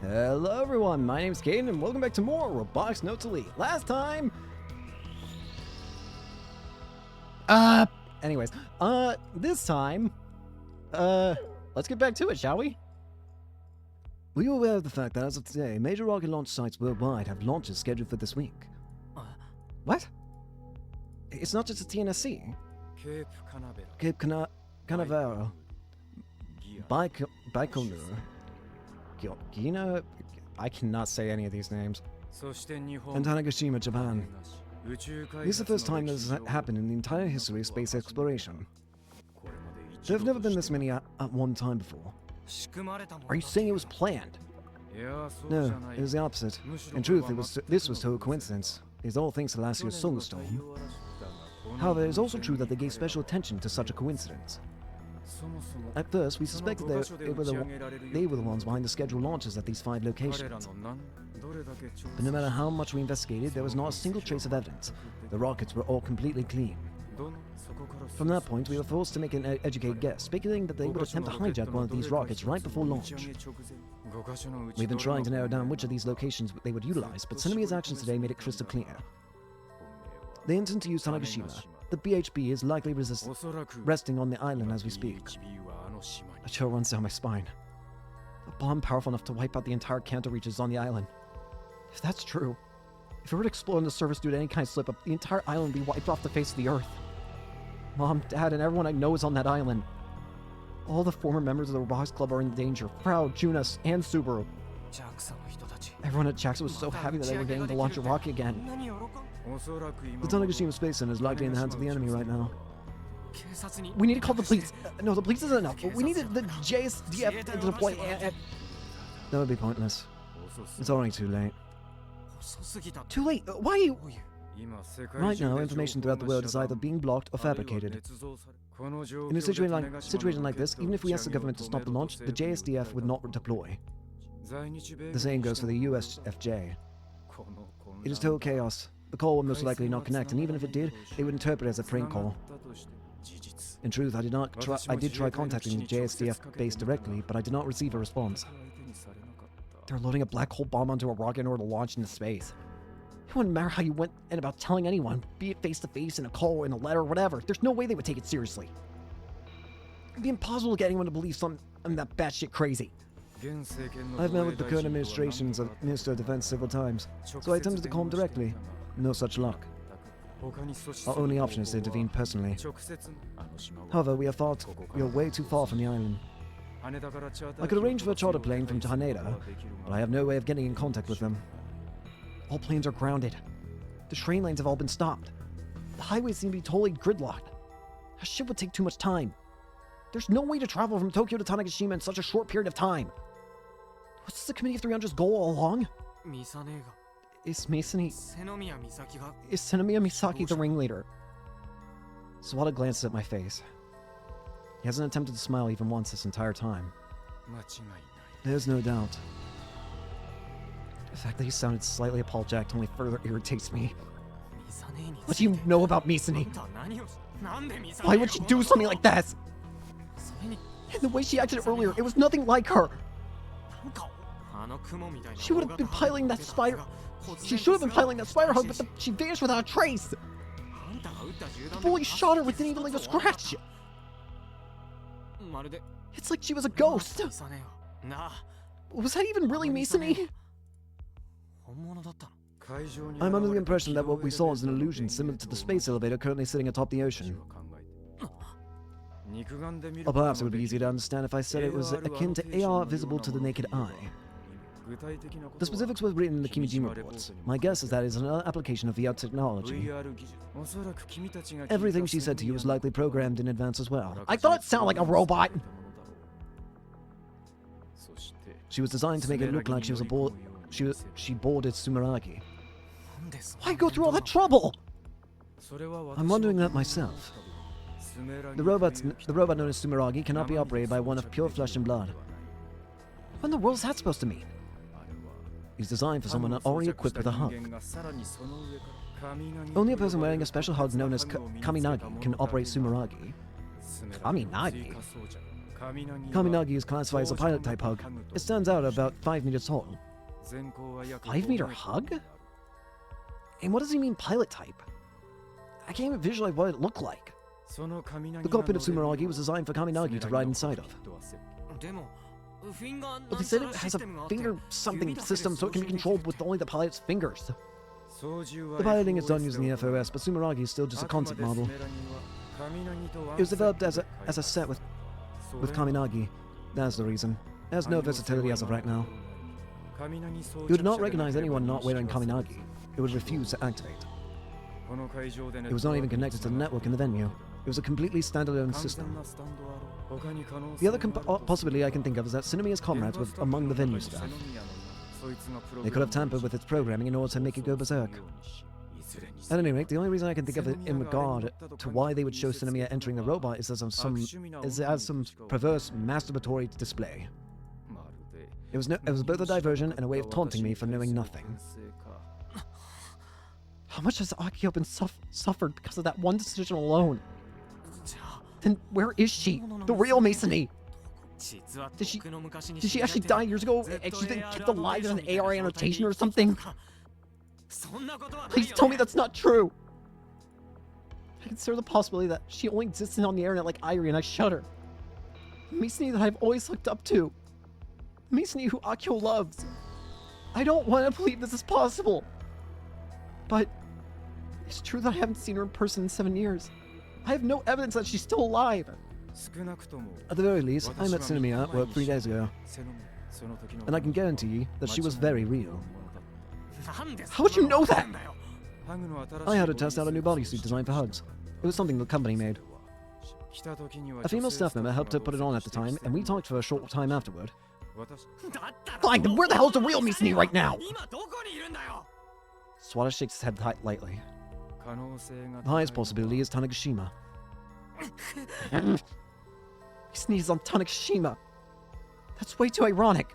Hello everyone, my name's Caden and welcome back to more Robotics Notes Elite. Last time... Anyways, this time... let's get back to it, shall we? Were you aware of the fact that as of today, major rocket launch sites worldwide have launches scheduled for this week? What? It's not just a TNSC? Cape Canaveral. Baikonur. Gina? I cannot say any of these names. And Tanegashima, Japan. This is the first time this has happened in the entire history of space exploration. There have never been this many at one time before. Are you saying it was planned? No, it was the opposite. In truth, this was total coincidence. It's all thanks to last year's solar storm. However, it is also true that they gave special attention to such a coincidence. At first, we suspected they were the ones behind the scheduled launches at these 5 locations. But no matter how much we investigated, there was not a single trace of evidence. The rockets were all completely clean. From that point, we were forced to make an educated guess, speculating that they would attempt to hijack one of these rockets right before launch. We've been trying to narrow down which of these locations they would utilize, but Senemia's actions today made it crystal clear. They intend to use Tanegashima. The BHP is likely resting on the island as we speak. A chill runs down my spine. A bomb powerful enough to wipe out the entire Kanto reaches on the island. If that's true, if it were to explode on the surface due to any kind of slip-up, the entire island would be wiped off the face of the earth. Mom, Dad, and everyone I know is on that island. All the former members of the Robotics Club are in danger. Proud, Junas, and Subaru. Everyone at JAXA was so happy that they were getting to launch a rocket again. The Tanegashima Space Center is likely in the hands of the enemy right now. We need to call the police. No, the police isn't enough. We need the JSDF to deploy That would be pointless. It's already too late. Too late? Why? Right now, information throughout the world is either being blocked or fabricated. In a situation like this, even if we ask the government to stop the launch, the JSDF would not deploy. The same goes for the USFJ. It is total chaos. The call will most likely not connect, and even if it did, they would interpret it as a prank call. In truth, I did try contacting the JSDF base directly, but I did not receive a response. They're loading a black hole bomb onto a rocket in order to launch into space. It wouldn't matter how you went and about telling anyone, be it face-to-face, in a call, or in a letter, or whatever. There's no way they would take it seriously. It'd be impossible to get anyone to believe I'm that batshit crazy. I've met with the current administration's Minister of Defense several times, so I attempted to call him directly. No such luck. Our only option is to intervene personally. However, we are way too far from the island. I could arrange for a charter plane from Haneda, but I have no way of getting in contact with them. All planes are grounded. The train lanes have all been stopped. The highways seem to be totally gridlocked. That shit would take too much time. There's no way to travel from Tokyo to Tanegashima in such a short period of time. Was this the Committee of 300's goal all along? Is Senomiya Misaki the ringleader? Sawada glances at my face. He hasn't attempted to smile even once this entire time. There's no doubt. The fact that he sounded slightly apologetic only further irritates me. What do you know about Misani? Why would she do something like that? And the way she acted earlier, it was nothing like her. She would have been piloting that spider. She should have been piloting that spider hug, but she vanished without a trace. The bully shot her without even leave a scratch. It's like she was a ghost. Was that even really Misani? I'm under the impression that what we saw is an illusion similar to the space elevator currently sitting atop the ocean. Or perhaps it would be easier to understand if I said it was akin to AR visible to the naked eye. The specifics were written in the Kimijima reports. My guess is that it's an application of VR technology. Everything she said to you was likely programmed in advance as well. I thought it sounded like a robot! She was designed to make it look like she boarded Sumeragi. Why go through all that trouble? I'm wondering that myself. The robot known as Sumeragi cannot be operated by one of pure flesh and blood. What in the world is that supposed to mean? He's designed for someone already equipped with a hug. Only a person wearing a special hug known as Kaminagi can operate Sumeragi. Kaminagi? Kaminagi is classified as a pilot-type hug. It stands out about 5 meters tall. 5-meter hug? And what does he mean pilot-type? I can't even visualize what it looked like. The cockpit of Sumeragi was designed for Kaminagi to ride inside of. But they said it has a finger-something system so it can be controlled with only the pilot's fingers. The piloting is done using the FOS, but Sumeragi is still just a concept model. It was developed as a set with Kaminagi. That's the reason. It has no versatility as of right now. It would not recognize anyone not wearing Kaminagi. It would refuse to activate. It was not even connected to the network in the venue. It was a completely standalone system. The other possibility I can think of is that Sinomiya's comrades were among the venue staff. They could have tampered with its programming in order to make it go berserk. At any rate, the only reason I can think of it in regard to why they would show Sinomiya entering the robot is as some perverse masturbatory display. It was both a diversion and a way of taunting me for knowing nothing. How much has Akio been suffered because of that one decision alone? Then where is she? The real Masony? Did she actually die years ago and she's been kept alive in an AR annotation or something? Please tell me that's not true! I consider the possibility that she only existed on the internet like Irie and I shudder. The Masony that I've always looked up to. The Masony who Akio loves. I don't want to believe this is possible. But it's true that I haven't seen her in person in 7 years. I have no evidence that she's still alive. At the very least, I met Sinomiya at work 3 days ago. And I can guarantee that she was very real. How would you know that? I had to test out a new bodysuit designed for hugs. It was something the company made. A female staff member helped her put it on at the time, and we talked for a short time afterward. Fine, then where the hell's the real Masony right now? Swada shakes his head lightly. The highest possibility is Tanegashima. He sneezes on Tanegashima. That's way too ironic.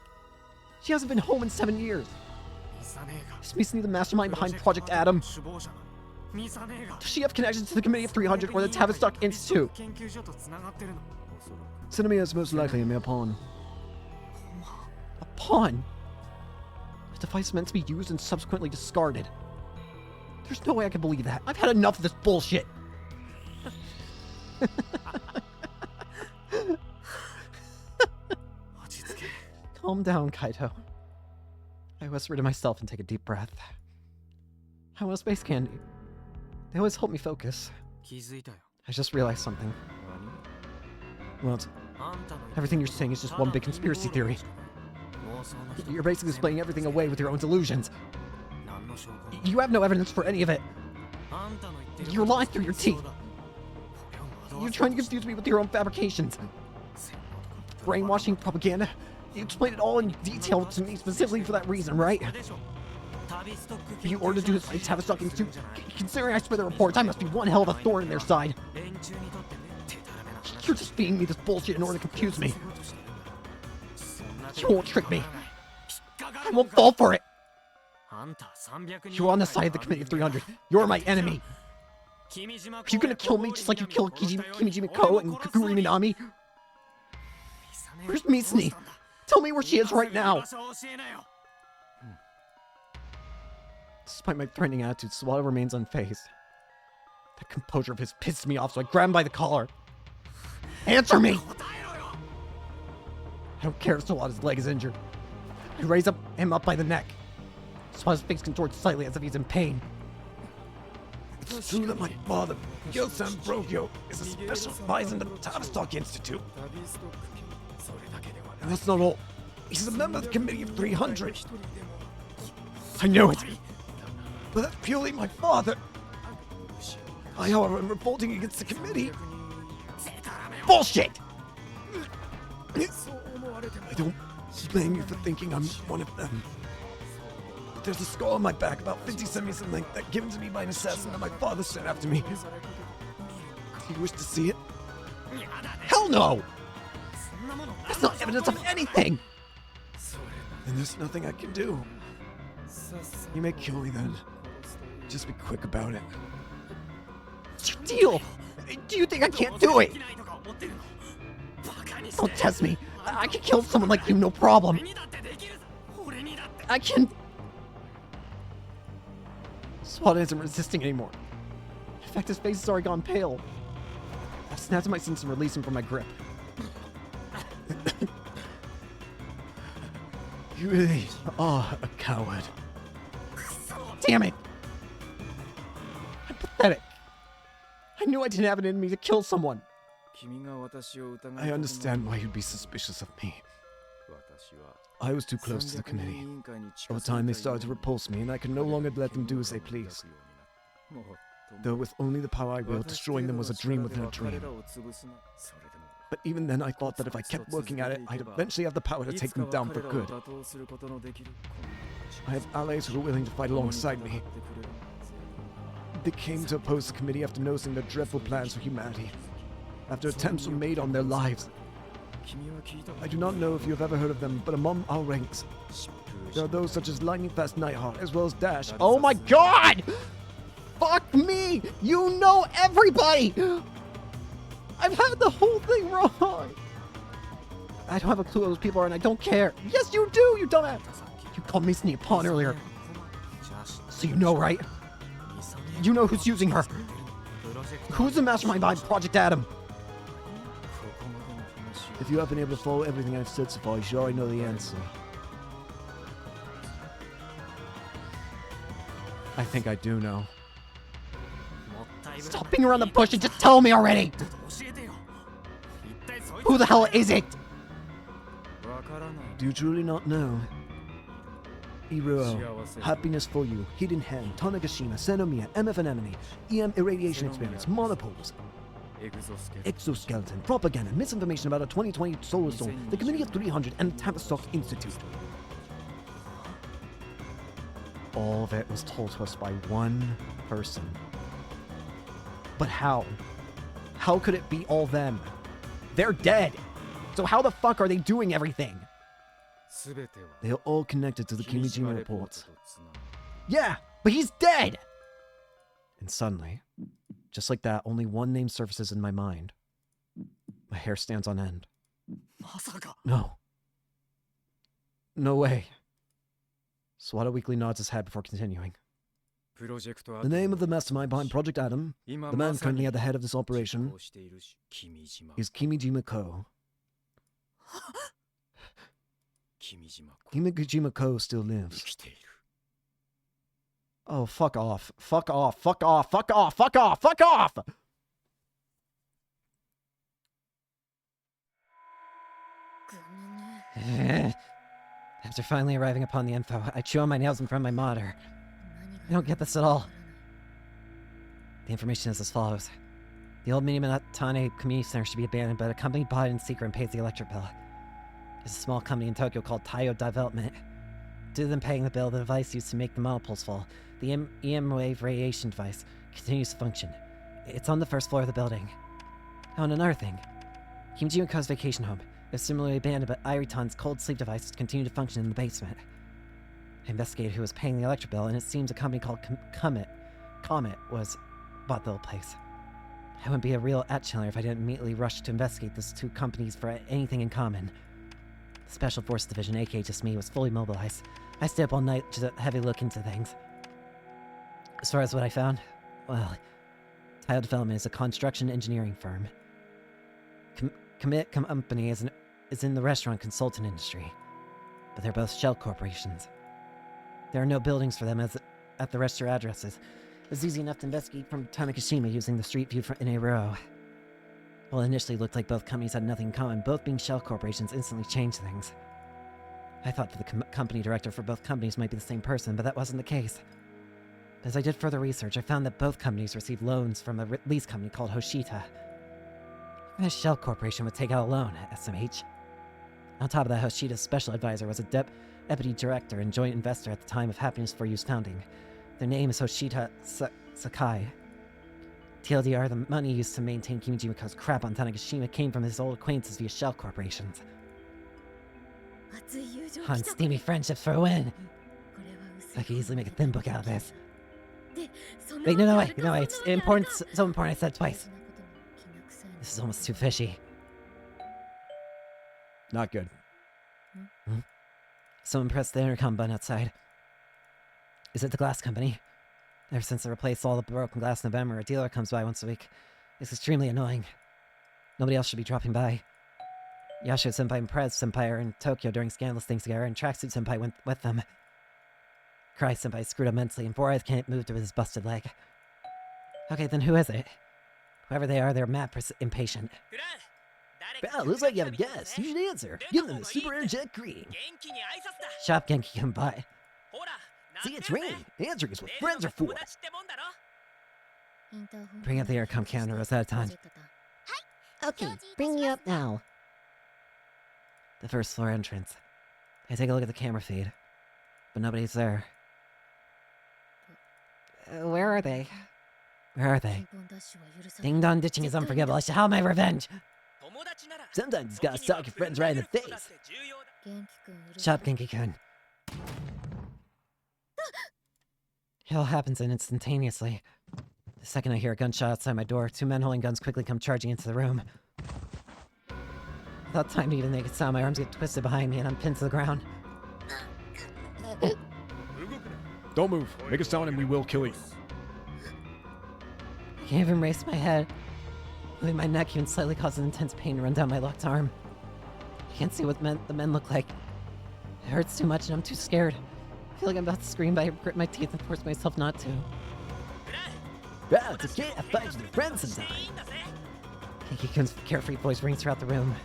She hasn't been home in 7 years. Is Masony the mastermind behind Project Adam? Does she have connections to the Committee of 300 or the Tavistock Institute? Sinomiya is most likely a mere pawn. A pawn? A device meant to be used and subsequently discarded. There's no way I can believe that. I've had enough of this bullshit. Calm down, Kaito. I whisper to myself and take a deep breath. I want a space candy. They always help me focus. I just realized something. What? Everything you're saying is just one big conspiracy theory. You're basically explaining everything away with your own delusions. You have no evidence for any of it. You're lying through your teeth. You're trying to confuse me with your own fabrications. Brainwashing propaganda. You explained it all in detail to me specifically for that reason, right? You ordered to do this by Tavistock Institute. Considering I spread the reports, I must be one hell of a thorn in their side. You're just feeding me this bullshit in order to confuse me. You won't trick me. I won't fall for it. You're on the side of the Committee of 300. You're my enemy. Are you gonna kill me just like you killed Kimijima Ko and Kaguri Minami? Where's Masony? Tell me where she is right now. Despite my threatening attitude, Swada remains unfazed. That composure of his pissed me off, so I grab him by the collar. Answer me! I don't care if Swada's leg is injured. I raise him up by the neck. Swada's face contorts slightly as if he's in pain. It's true that my father, Yosan Brogyo, is a special advisor in the Tavistock Institute. And that's not all. He's a member of the Committee of 300. I know it. But that's purely my father. I, however, am revolting against the committee. Bullshit! I don't blame you for thinking I'm one of them. But there's a scar on my back about 50 centimeters in length that given to me by an assassin that my father sent after me. Do you wish to see it? Hell no! That's not evidence of anything! And there's nothing I can do. You may kill me then. Just be quick about it. What's your deal? Do you think I can't do it? Don't test me. I can kill someone like you, no problem. I can... Swada isn't resisting anymore. In fact, his face has already gone pale. I snapped at my sensor and released him from my grip. You really are a coward. Damn it! I'm pathetic. I knew I didn't have it in me to kill someone. I understand why you'd be suspicious of me. I was too close to the committee. Over time, they started to repulse me, and I could no longer let them do as they pleased. Though with only the power I wield, destroying them was a dream within a dream. But even then, I thought that if I kept working at it, I'd eventually have the power to take them down for good. I have allies who are willing to fight alongside me. They came to oppose the committee after noticing their dreadful plans for humanity, after attempts were made on their lives. I do not know if you have ever heard of them, but among our ranks, there are those such as Lightning Fast Nightheart, as well as Dash. Oh my god! Fuck me! You know everybody! I've had the whole thing wrong! I don't have a clue who those people are, and I don't care. Yes, you do, you dumbass! You called me sneak pawn earlier. So you know, right? You know who's using her. Who's the mastermind behind Project Adam? If you have been able to follow everything I've said so far, you should already know the answer. I think I do know. Stop being around the bush and just tell me already! Who the hell is it? Do you truly not know? Iruo, happiness for you, hidden hand, Tanegashima, Senomiya, MF Anemone, EM irradiation experiments, monopoles, exoskeleton, propaganda, misinformation about a 2020 solar storm, the Committee of 300, and Tavistock Institute. All of it was told to us by one person. But how? How could it be all them? They're dead! So how the fuck are they doing everything? They are all connected to the Kimijima reports. Yeah, but he's dead! And suddenly, just like that, only one name surfaces in my mind. My hair stands on end. No. No way. Swada weakly nods his head before continuing. The name of the mastermind behind Project Adam, the man currently at the head of this operation, is Kimijima Ko. Kimijima Ko still lives. Oh, fuck off. Fuck off. Fuck off. Fuck off. Fuck off. Fuck off! After finally arriving upon the info, I chew on my nails in front of my monitor. I don't get this at all. The information is as follows. The old Minimatane Community Center should be abandoned, but a company bought it in secret and pays the electric bill. It's a small company in Tokyo called Taiyo Development. Due to them paying the bill, the device used to make the monopoles fall, the EM wave radiation device, continues to function. It's on the first floor of the building. Oh, and another thing. Kimijima Ko's vacation home is similarly abandoned, but Iriton's cold sleep devices continue to function in the basement. I investigated who was paying the electric bill, and it seems a company called Comet bought the old place. I wouldn't be a real at-chiller if I didn't immediately rush to investigate those two companies for anything in common. The Special Forces Division, aka just me, was fully mobilized. I stayed up all night to have a heavy look into things. As far as what I found, well, Tile Development is a construction engineering firm. Commit Company is in the restaurant consultant industry, but they're both shell corporations. There are no buildings for them at the rest of their addresses. It's easy enough to investigate from Tanegashima using the street view in a row. While it initially looked like both companies had nothing in common, both being shell corporations instantly changed things. I thought that the company director for both companies might be the same person, but that wasn't the case. As I did further research, I found that both companies received loans from a lease company called Hoshita. This shell corporation would take out a loan, SMH. On top of that, Hoshita's special advisor was a deputy director and joint investor at the time of Happiness for You's founding. Their name is Hoshita Sakai. TLDR, the money used to maintain Kimijima Ko's crap on Tanegashima came from his old acquaintances via shell corporations. On steamy friendships for a win. I could easily make a thin book out of this. Wait, no way, it's important, so important I said it twice. This is almost too fishy. Not good. Someone pressed the intercom button outside. Is it the glass company? Ever since they replaced all the broken glass in November, a dealer comes by once a week. It's extremely annoying. Nobody else should be dropping by. Yashio Senpai and Perez Senpai are in Tokyo during scandalous things together, and Tracksuit Senpai went with them. Cry Senpai screwed up mentally, and Four Eyes can't move to his busted leg. Okay, then who is it? Whoever they are, they're mad impatient. Wow, looks like you have a guess. You should answer. Give them a super energetic greeting. Shop Genki come by. See, it's raining. Answering is what friends are for. Bring up the intercom counter, Rosetta-tan. Okay, bring you up now. The first floor entrance. I take a look at the camera feed, but nobody's there. Where are they? Where are they? Ding dong ditching is unforgivable. I shall have my revenge. Sometimes you gotta sock your friends right in the face. Shop Genki-kun. It all happens instantaneously. The second I hear a gunshot outside my door, two men holding guns quickly come charging into the room. Without time to even make a sound, my arms get twisted behind me and I'm pinned to the ground. Don't move. Make a sound and we will kill you. I can't even raise my head. Moving my neck even slightly causes intense pain to run down my left arm. I can't see what the men look like. It hurts too much and I'm too scared. I feel like I'm about to scream, but I grit my teeth and force myself not to. Wow, it's okay. I fight with your friends sometime. Genki-kun's carefree voice rings throughout the room.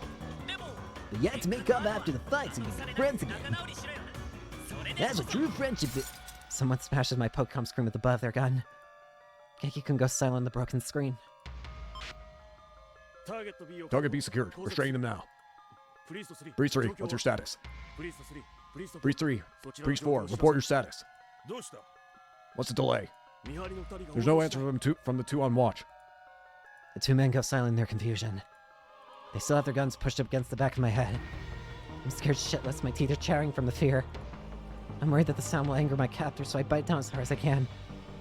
But you have to make up after the fights and be friends again. That's what true friendship is. Someone smashes my Pokecom screen with the butt of their gun. Genki-kun goes silent on the broken screen. Target be secured. Restraining them now. Priest 3, what's your status? Priest 3, Priest 4, report your status. What's the delay? There's no answer from the two on watch. The two men go silent in their confusion. They still have their guns pushed up against the back of my head. I'm scared shitless, my teeth are chattering from the fear. I'm worried that the sound will anger my captor, so I bite down as hard as I can.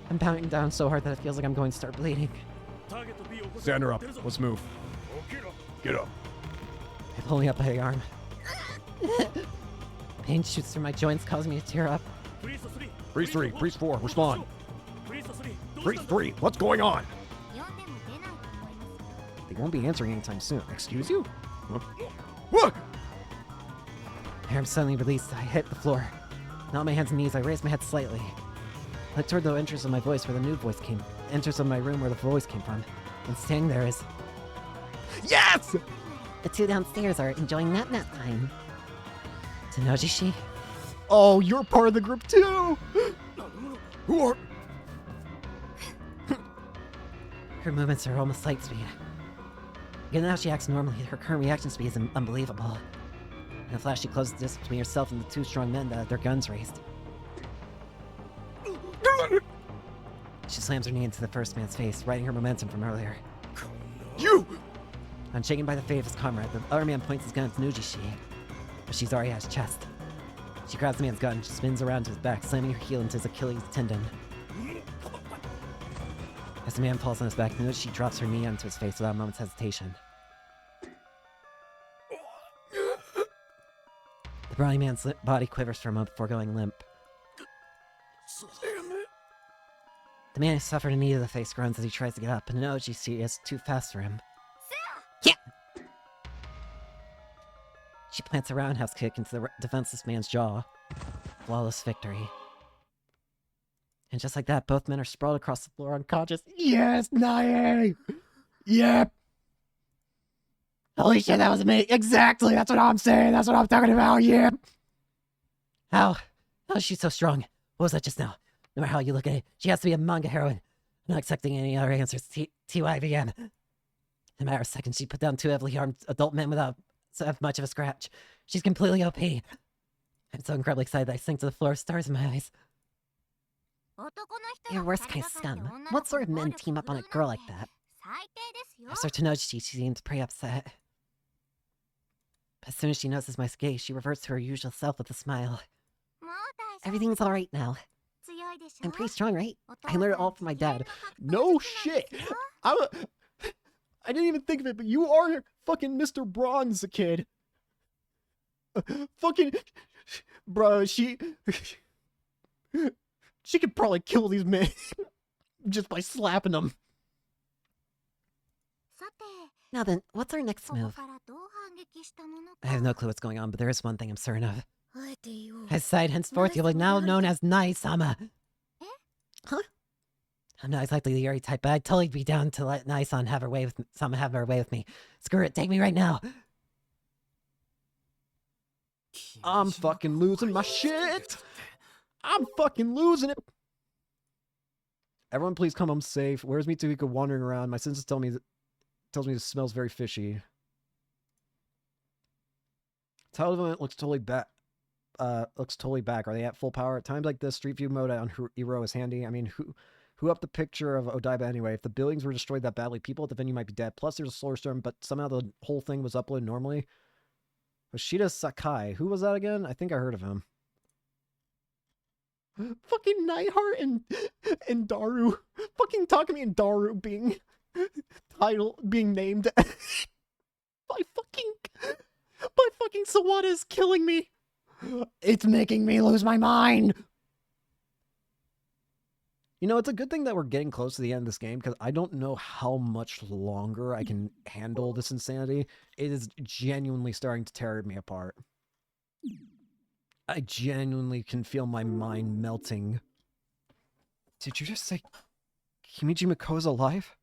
I'm pounding down so hard that it feels like I'm going to start bleeding. Stand her up. Let's move. Get up. I pull me up by the arm. Pain shoots through my joints, causing me to tear up. Priest 3, Priest 4, respond. Priest 3, what's going on? They won't be answering anytime soon. Excuse you? What? My arm suddenly released. I hit the floor. Not on my hands and knees, I raised my head slightly. I looked toward the entrance of my voice where the new voice came. Entrance of my room where the voice came from. And standing there is... Yes! The two downstairs are enjoying nap time. Tenojishi? Oh, you're part of the group too! Who are... Her movements are almost light speed. Again, now she acts normally. Her current reaction speed is unbelievable. In a flash, she closes the distance between herself and the two strong men that have their guns raised. She slams her knee into the first man's face, riding her momentum from earlier. You! Unshaken by the fate of his comrade, the other man points his gun at Tenojishi, but she's already at his chest. She grabs the man's gun, spins around to his back, slamming her heel into his Achilles tendon. As the man falls on his back, Tenojishi drops her knee onto his face without a moment's hesitation. The brawny man's body quivers for a moment before going limp. The man who suffered a knee to the face groans as he tries to get up, but Tenojishi is too fast for him. Yeah. She plants a roundhouse kick into the defenseless man's jaw. Flawless victory. And just like that, both men are sprawled across the floor unconscious. Yes, Nae! Yep! Holy shit, that was me! Exactly! That's what I'm saying! That's what I'm talking about! Yep! How is she so strong? What was that just now? No matter how you look at it, she has to be a manga heroine. I'm not accepting any other answers. TYVM. In a matter of seconds, she put down two heavily armed adult men without much of a scratch. She's completely OP. I'm so incredibly excited that I sink to the floor with stars in my eyes. You're worst kind of scum. What sort of men team up on a girl like that? After Tenojishi, she seems pretty upset. But as soon as she notices my gaze, she reverts to her usual self with a smile. Everything's alright now. I'm pretty strong, right? I learned it all from my dad. No shit! I didn't even think of it, but you are fucking Mr. Bronze, kid. Fucking... Bro, she could probably kill these men just by slapping them. Now then, what's our next move? I have no clue what's going on, but there is one thing I'm certain of. His side henceforth you'll be now known as Nai-sama. Huh? I'm not exactly the Yuri type, but I'd totally be down to let Nai-san have her way with Sama have her way with me. Screw it, take me right now. I'm fucking losing my shit. I'm fucking losing it. Everyone please come home safe. Where's Mitsuhiko wandering around? My senses tells me this smells very fishy. Title event looks totally back. Are they at full power? At times like this, Street View mode on Hero is handy. I mean, who upped the picture of Odaiba anyway? If the buildings were destroyed that badly, people at the venue might be dead. Plus, there's a solar storm, but somehow the whole thing was uploaded normally. Yoshida Sakai. Who was that again? I think I heard of him. Fucking Nightheart and Daru. Fucking Takumi and Daru being named by fucking Sawada is killing me. It's making me lose my mind. You know, it's a good thing that we're getting close to the end of this game, because I don't know how much longer I can handle this insanity. It is genuinely starting to tear me apart. I genuinely can feel my mind melting. Did you just say Kimiji Mako's alive?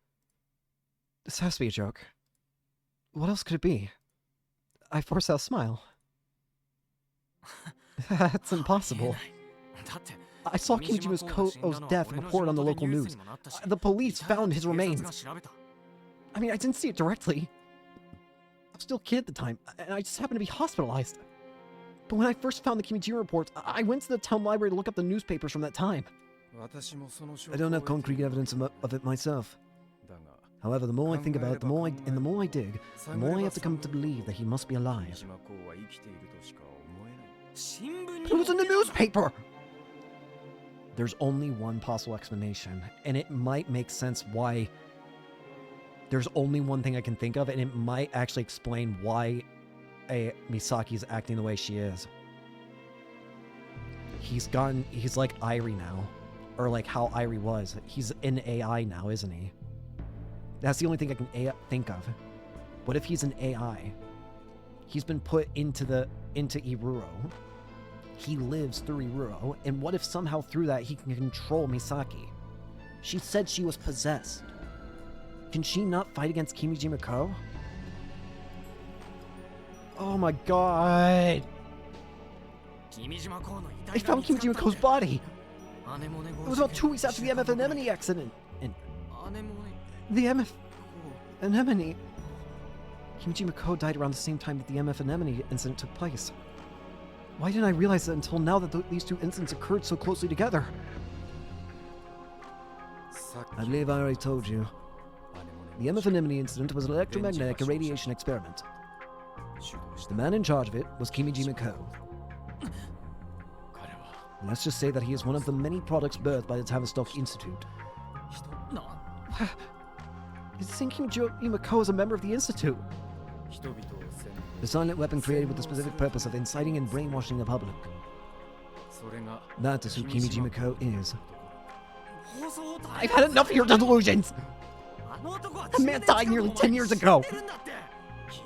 This has to be a joke. What else could it be? I forced out a smile. That's impossible. I saw Kimiji Mako's death reported on the local news. The police found his remains. I mean, I didn't see it directly. I was still a kid at the time, and I just happened to be hospitalized. But when I first found the Kimiji reports, I went to the town library to look up the newspapers from that time. I don't have concrete evidence of it myself. However, the more I think about it, the more I dig, the more I have to come to believe that he must be alive. But it was in the newspaper! There's only one possible explanation, and it might make sense why... There's only one thing I can think of, and it might actually explain why Misaki is acting the way she is. He's like Irie now. Or like how Irie was. He's an AI now, isn't he? That's the only thing I can think of. What if he's an AI? He's been put into Iruro. He lives through Iruro, and what if somehow through that he can control Misaki? She said she was possessed. Can she not fight against Kimiji Mako? Oh my god! I found Kimiji Mako's body! It was about 2 weeks after the MF Anemone accident! And the MF Anemone... Kimiji Mako died around the same time that the MF Anemone incident took place. Why didn't I realize that until now that these two incidents occurred so closely together? I believe I already told you. The MF Anemone incident was an electromagnetic irradiation experiment. The man in charge of it was Kimiji Mako. Let's just say that he is one of the many products birthed by the Tavistock Institute. It seems Kimiji Mako is a member of the Institute. The silent weapon created with the specific purpose of inciting and brainwashing the public. That is who Kimiji Mako is. I've had enough of your delusions! The man died nearly 10 years ago!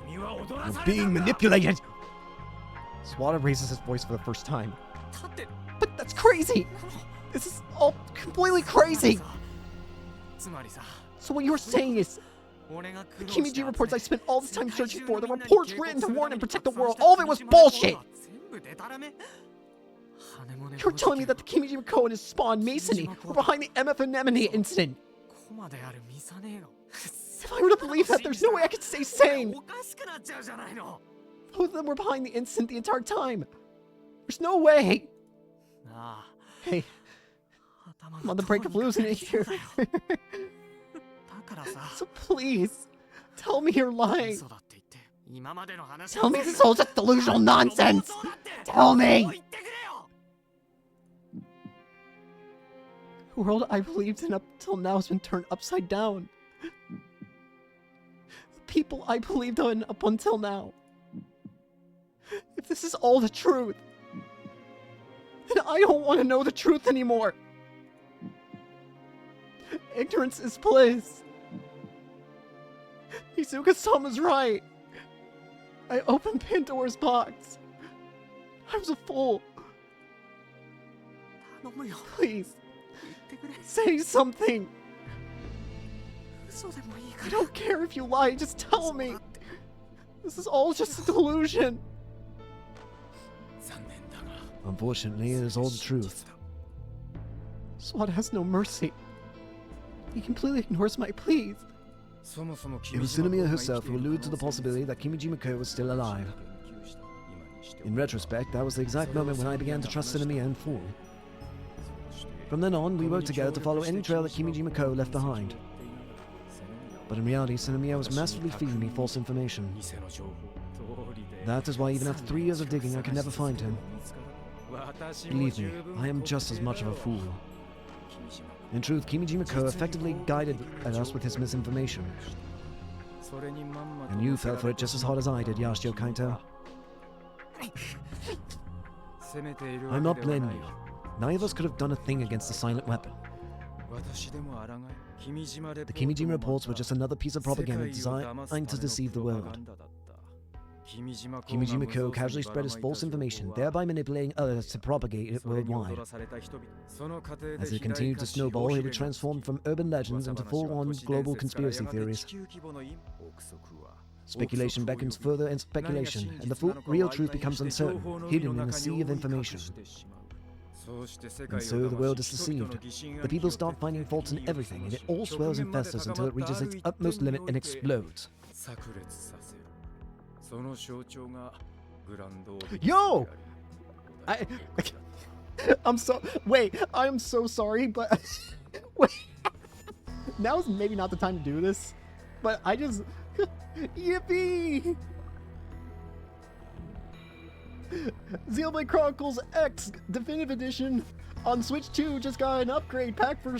You're being manipulated! Sawada raises his voice for the first time. But that's crazy! This is all completely crazy! So what you're saying is, the Kimiji reports I spent all this time searching for, the reports written to warn and protect the world, all of it was bullshit! You're telling me that the Kimiji Mako and his spawn, Masony, were behind the MF Anemone incident! If I were to believe that, there's no way I could stay sane! Both of them were behind the incident the entire time! There's no way! Hey, I'm on the brink of losing it here. So please, tell me you're lying. Tell me this is all just delusional nonsense! Tell me! The world I believed in up till now has been turned upside down. The people I believed in up until now. If If this is all the truth, then I don't want to know the truth anymore. Ignorance is bliss. Izuka-sama's right. I opened Pandora's box. I was a fool. Please, say something. I don't care if you lie, just tell me. This is all just a delusion. Unfortunately, it is all the truth. Swat has no mercy. He completely ignores my pleas. It was Tsunomiya herself who alluded to the possibility that Kimijima-ko was still alive. In retrospect, that was the exact moment when I began to trust Tsunomiya in full. From then on, we worked together to follow any trail that Kimijima-ko left behind. But in reality, Tsunomiya was masterfully feeding me false information. That is why even after 3 years of digging, I could never find him. Believe me, I am just as much of a fool. In truth, Kimijima-ko effectively guided us with his misinformation. And you fell for it just as hard as I did, Yashio Kaito. I'm not blaming you. Neither of us could have done a thing against the silent weapon. The Kimijima reports were just another piece of propaganda designed to deceive the world. Kimijima-ko casually spread his false information, thereby manipulating others to propagate it worldwide. As it continued to snowball, it would transform from urban legends into full-on global conspiracy theories. Speculation beckons further speculation, and the real truth becomes uncertain, hidden in a sea of information. And so the world is deceived. The people start finding faults in everything, and it all swells and festers until it reaches its utmost limit and explodes. Yo! I'm so sorry, but wait. Now's maybe not the time to do this, but I just yippee! Xenoblade Chronicles X Definitive Edition on Switch 2 just got an upgrade pack for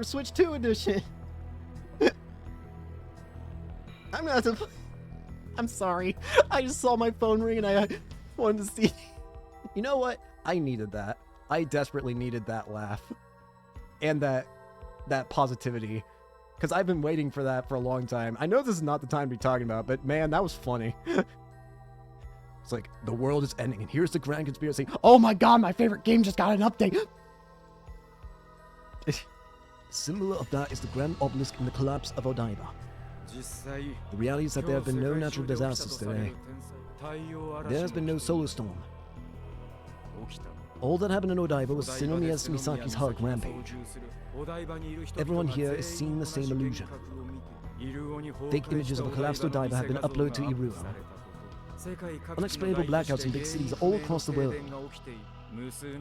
Switch 2 edition. I'm gonna have to. I'm sorry. I just saw my phone ring and I wanted to see. You know what? I needed that. I desperately needed that laugh. And that positivity. Because I've been waiting for that for a long time. I know this is not the time to be talking about, but man, that was funny. It's like, the world is ending and here's the grand conspiracy. Oh my god, my favorite game just got an update. Symbol of that is the grand obelisk in the collapse of Odaiba. The reality is that there have been no natural disasters today. There has been no solar storm. All that happened in Odaiba was Shinomiya Misaki's Hulk rampage. Everyone here is seeing the same illusion. Fake images of a collapsed Odaiba have been uploaded to Irua. Unexplainable blackouts in big cities all across the world.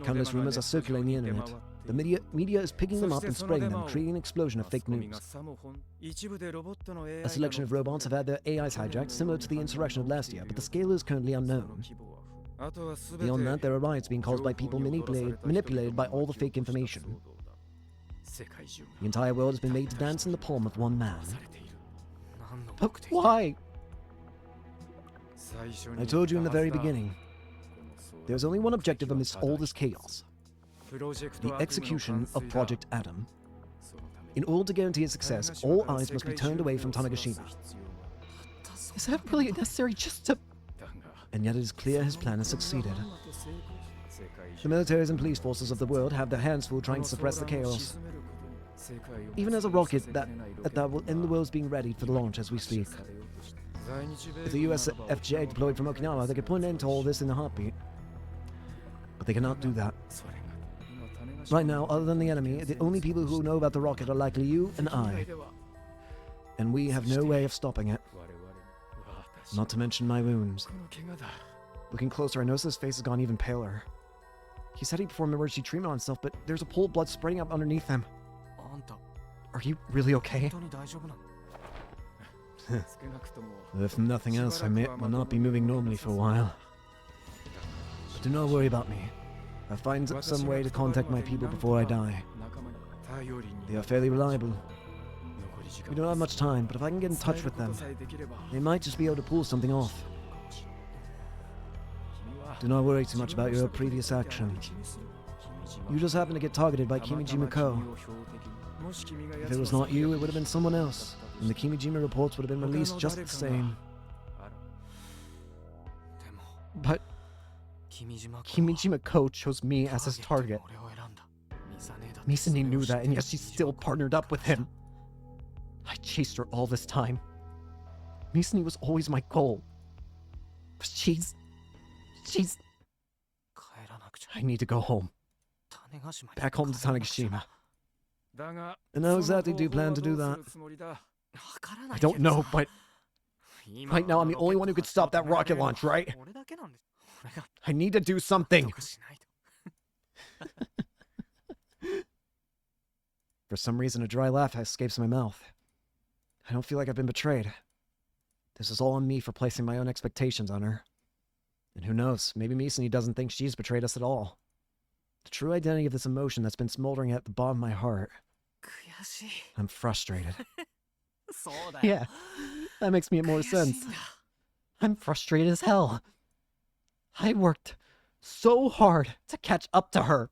Countless rumors are circulating the internet. The media is picking them up and spreading them, creating an explosion of fake news. A selection of robots have had their AIs hijacked, similar to the insurrection of last year, but the scale is currently unknown. Beyond that, there are riots being caused by people manipulated by all the fake information. The entire world has been made to dance in the palm of one man. But why? I told you in the very beginning, there's only one objective amidst all this chaos. The execution of Project Adam. In order to guarantee its success, all eyes must be turned away from Tanegashima. Is that really necessary just to... And yet it is clear his plan has succeeded. The militaries and police forces of the world have their hands full trying to suppress the chaos. Even as a rocket that will end the world's being readied for the launch as we speak. If the US FJ deployed from Okinawa, they could put an end to all this in a heartbeat. But they cannot do that. Right now, other than the enemy, the only people who know about the rocket are likely you and I. And we have no way of stopping it. Not to mention my wounds. Looking closer, I notice his face has gone even paler. He said he performed emergency treatment on himself, but there's a pool of blood spraying up underneath him. Are you really okay? If nothing else, I will not be moving normally for a while. But do not worry about me. I'll find some way to contact my people before I die. They are fairly reliable. We don't have much time, but if I can get in touch with them, they might just be able to pull something off. Do not worry too much about your previous action. You just happened to get targeted by Kimijima Ko. If it was not you, it would have been someone else, and the Kimijima reports would have been released just the same. But Kimijima Ko chose me as his target. Misani knew that, and yet she still partnered up with him. I chased her all this time. Misani was always my goal. But she's... I need to go home. Back home to Tanegashima. And how exactly do you plan to do that? I don't know, but... Right now, I'm the only one who could stop that rocket launch, right? I need to do something! For some reason, a dry laugh escapes my mouth. I don't feel like I've been betrayed. This is all on me for placing my own expectations on her. And who knows, maybe Misani doesn't think she's betrayed us at all. The true identity of this emotion that's been smoldering at the bottom of my heart. I'm frustrated. Yeah, that makes me more sense. I'm frustrated as hell. I worked so hard to catch up to her.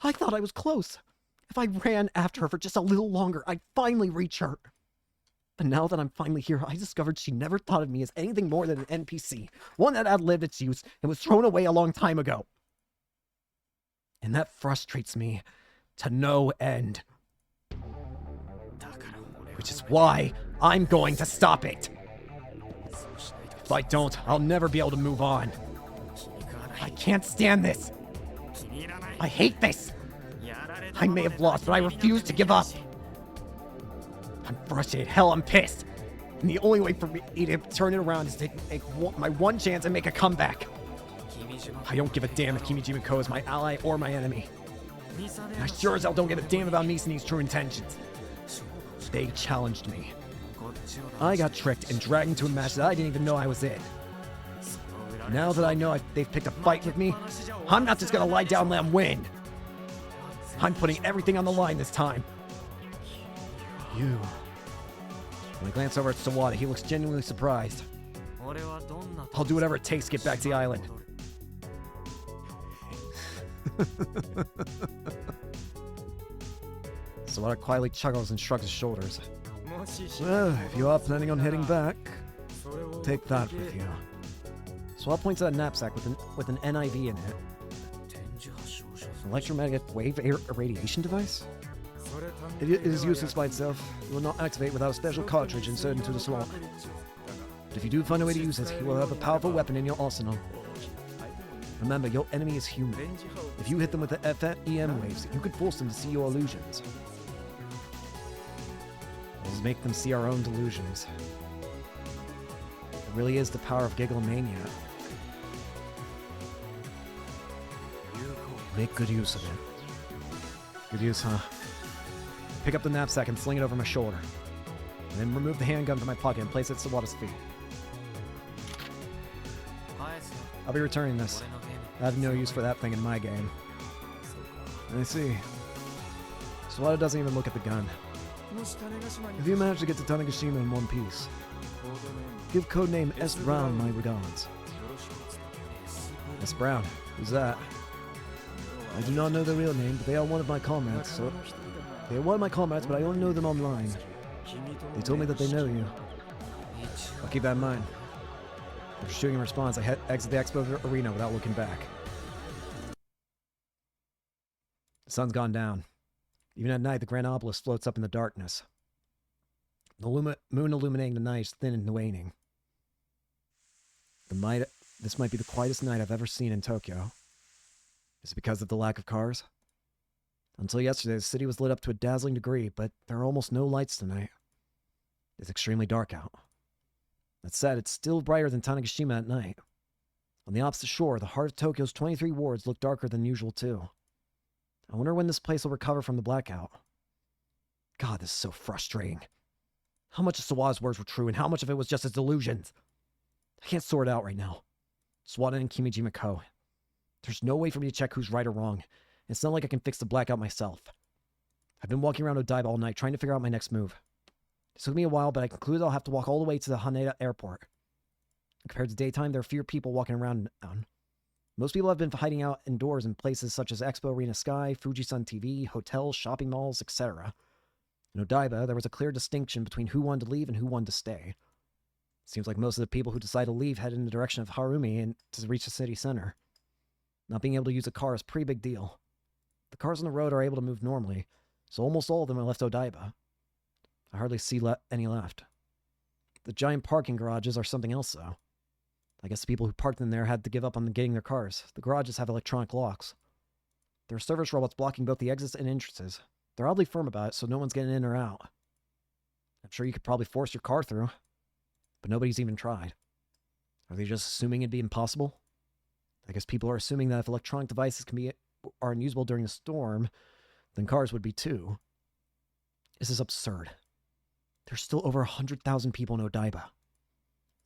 I thought I was close. If I ran after her for just a little longer, I'd finally reach her. But now that I'm finally here, I discovered she never thought of me as anything more than an NPC, one that outlived its use and was thrown away a long time ago. And that frustrates me to no end. Which is why I'm going to stop it. If I don't, I'll never be able to move on. I can't stand this. I hate this. I may have lost, but I refuse to give up. I'm frustrated. Hell, I'm pissed. And the only way for me to turn it around is to take my one chance and make a comeback. I don't give a damn if Kimijima Ko is my ally or my enemy. And I sure as hell don't give a damn about Misani's true intentions. They challenged me. I got tricked and dragged into a match that I didn't even know I was in. Now that I know they've picked a fight with me, I'm not just gonna lie down and let them win. I'm putting everything on the line this time. You. When I glance over at Sawada, he looks genuinely surprised. I'll do whatever it takes to get back to the island. Sawada quietly chuckles and shrugs his shoulders. Well, if you are planning on heading back, take that with you. Sawada points at a knapsack with an NIV in it. Electromagnetic wave irradiation device? It is useless by itself. It will not activate without a special cartridge inserted into the slot. But if you do find a way to use it, you will have a powerful weapon in your arsenal. Remember, your enemy is human. If you hit them with the FEM waves, you could force them to see your illusions. We'll make them see our own delusions. It really is the power of Gigalomania. Make good use of it. Good use, huh? Pick up the knapsack and sling it over my shoulder. And then remove the handgun from my pocket and place it at Sawada's feet. I'll be returning this. I have no use for that thing in my game. I see. Sawada doesn't even look at the gun. If you manage to get to Tanegashima in one piece, give codename S. Brown my regards. S. Brown? Who's that? I do not know their real name, but they are one of my comrades, so... They are one of my comrades, but I only know them online. They told me that they know you. I'll keep that in mind. After shooting in response, I exit the expo arena without looking back. The sun's gone down. Even at night, the Grand Obelisk floats up in the darkness. The moon illuminating the night is thin and waning. This might be the quietest night I've ever seen in Tokyo. Is it because of the lack of cars? Until yesterday, the city was lit up to a dazzling degree, but there are almost no lights tonight. It's extremely dark out. That said, it's still brighter than Tanegashima at night. On the opposite shore, the heart of Tokyo's 23 wards look darker than usual too. I wonder when this place will recover from the blackout. God, this is so frustrating. How much of Sawada's words were true and how much of it was just his delusions? I can't sort it out right now. Sawada and Kimijima Ko. There's no way for me to check who's right or wrong. It's not like I can fix the blackout myself. I've been walking around Odaiba all night trying to figure out my next move. It took me a while, but I concluded I'll have to walk all the way to the Haneda airport. Compared to daytime, there are fewer people walking around now. Most people have been hiding out indoors in places such as Expo Arena Sky, Fujisan TV, hotels, shopping malls, etc. In Odaiba, there was a clear distinction between who wanted to leave and who wanted to stay. Seems like most of the people who decide to leave head in the direction of Harumi and to reach the city center. Not being able to use a car is a pretty big deal. The cars on the road are able to move normally, so almost all of them have left Odaiba. I hardly see any left. The giant parking garages are something else, though. I guess the people who parked in there had to give up on getting their cars. The garages have electronic locks. There are service robots blocking both the exits and entrances. They're oddly firm about it, so no one's getting in or out. I'm sure you could probably force your car through, but nobody's even tried. Are they just assuming it'd be impossible? I guess people are assuming that if electronic devices are unusable during a storm, then cars would be too. This is absurd. There's still over 100,000 people in Odaiba.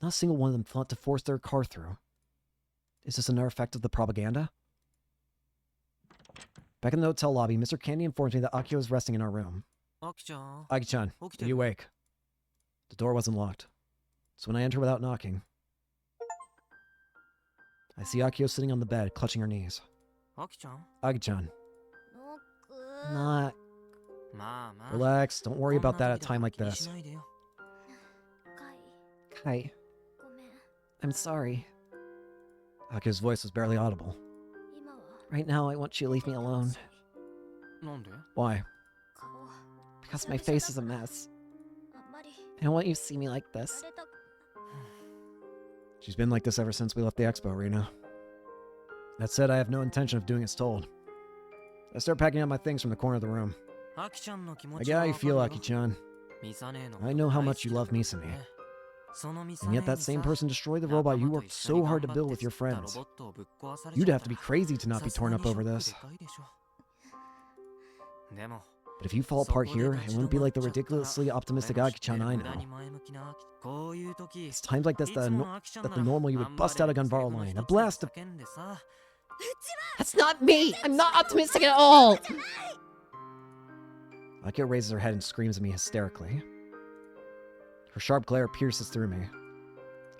Not a single one of them thought to force their car through. Is this another effect of the propaganda? Back in the hotel lobby, Mr. Candy informs me that Akio is resting in our room. Aki-chan, are you awake? The door wasn't locked, so when I enter without knocking, I see Akio sitting on the bed, clutching her knees. Aki-chan. Not... Relax, don't worry about that at a time like this. Kai, I'm sorry. Akio's voice was barely audible. Right now, I want you to leave me alone. Why? Because my face is a mess. I don't want you to see me like this. She's been like this ever since we left the expo arena. That said, I have no intention of doing as told. I start packing up my things from the corner of the room. I get how you feel, Aki-chan. I know how much you love Misane. And yet that same person destroyed the robot you worked so hard to build with your friends. You'd have to be crazy to not be torn up over this. But if you fall apart here, it wouldn't be like the ridiculously optimistic Aki-chan I know. It's times like this that the normal you would bust out a Gunvaro line, a blast of... That's not me! I'm not optimistic at all! Akio raises her head and screams at me hysterically. Her sharp glare pierces through me.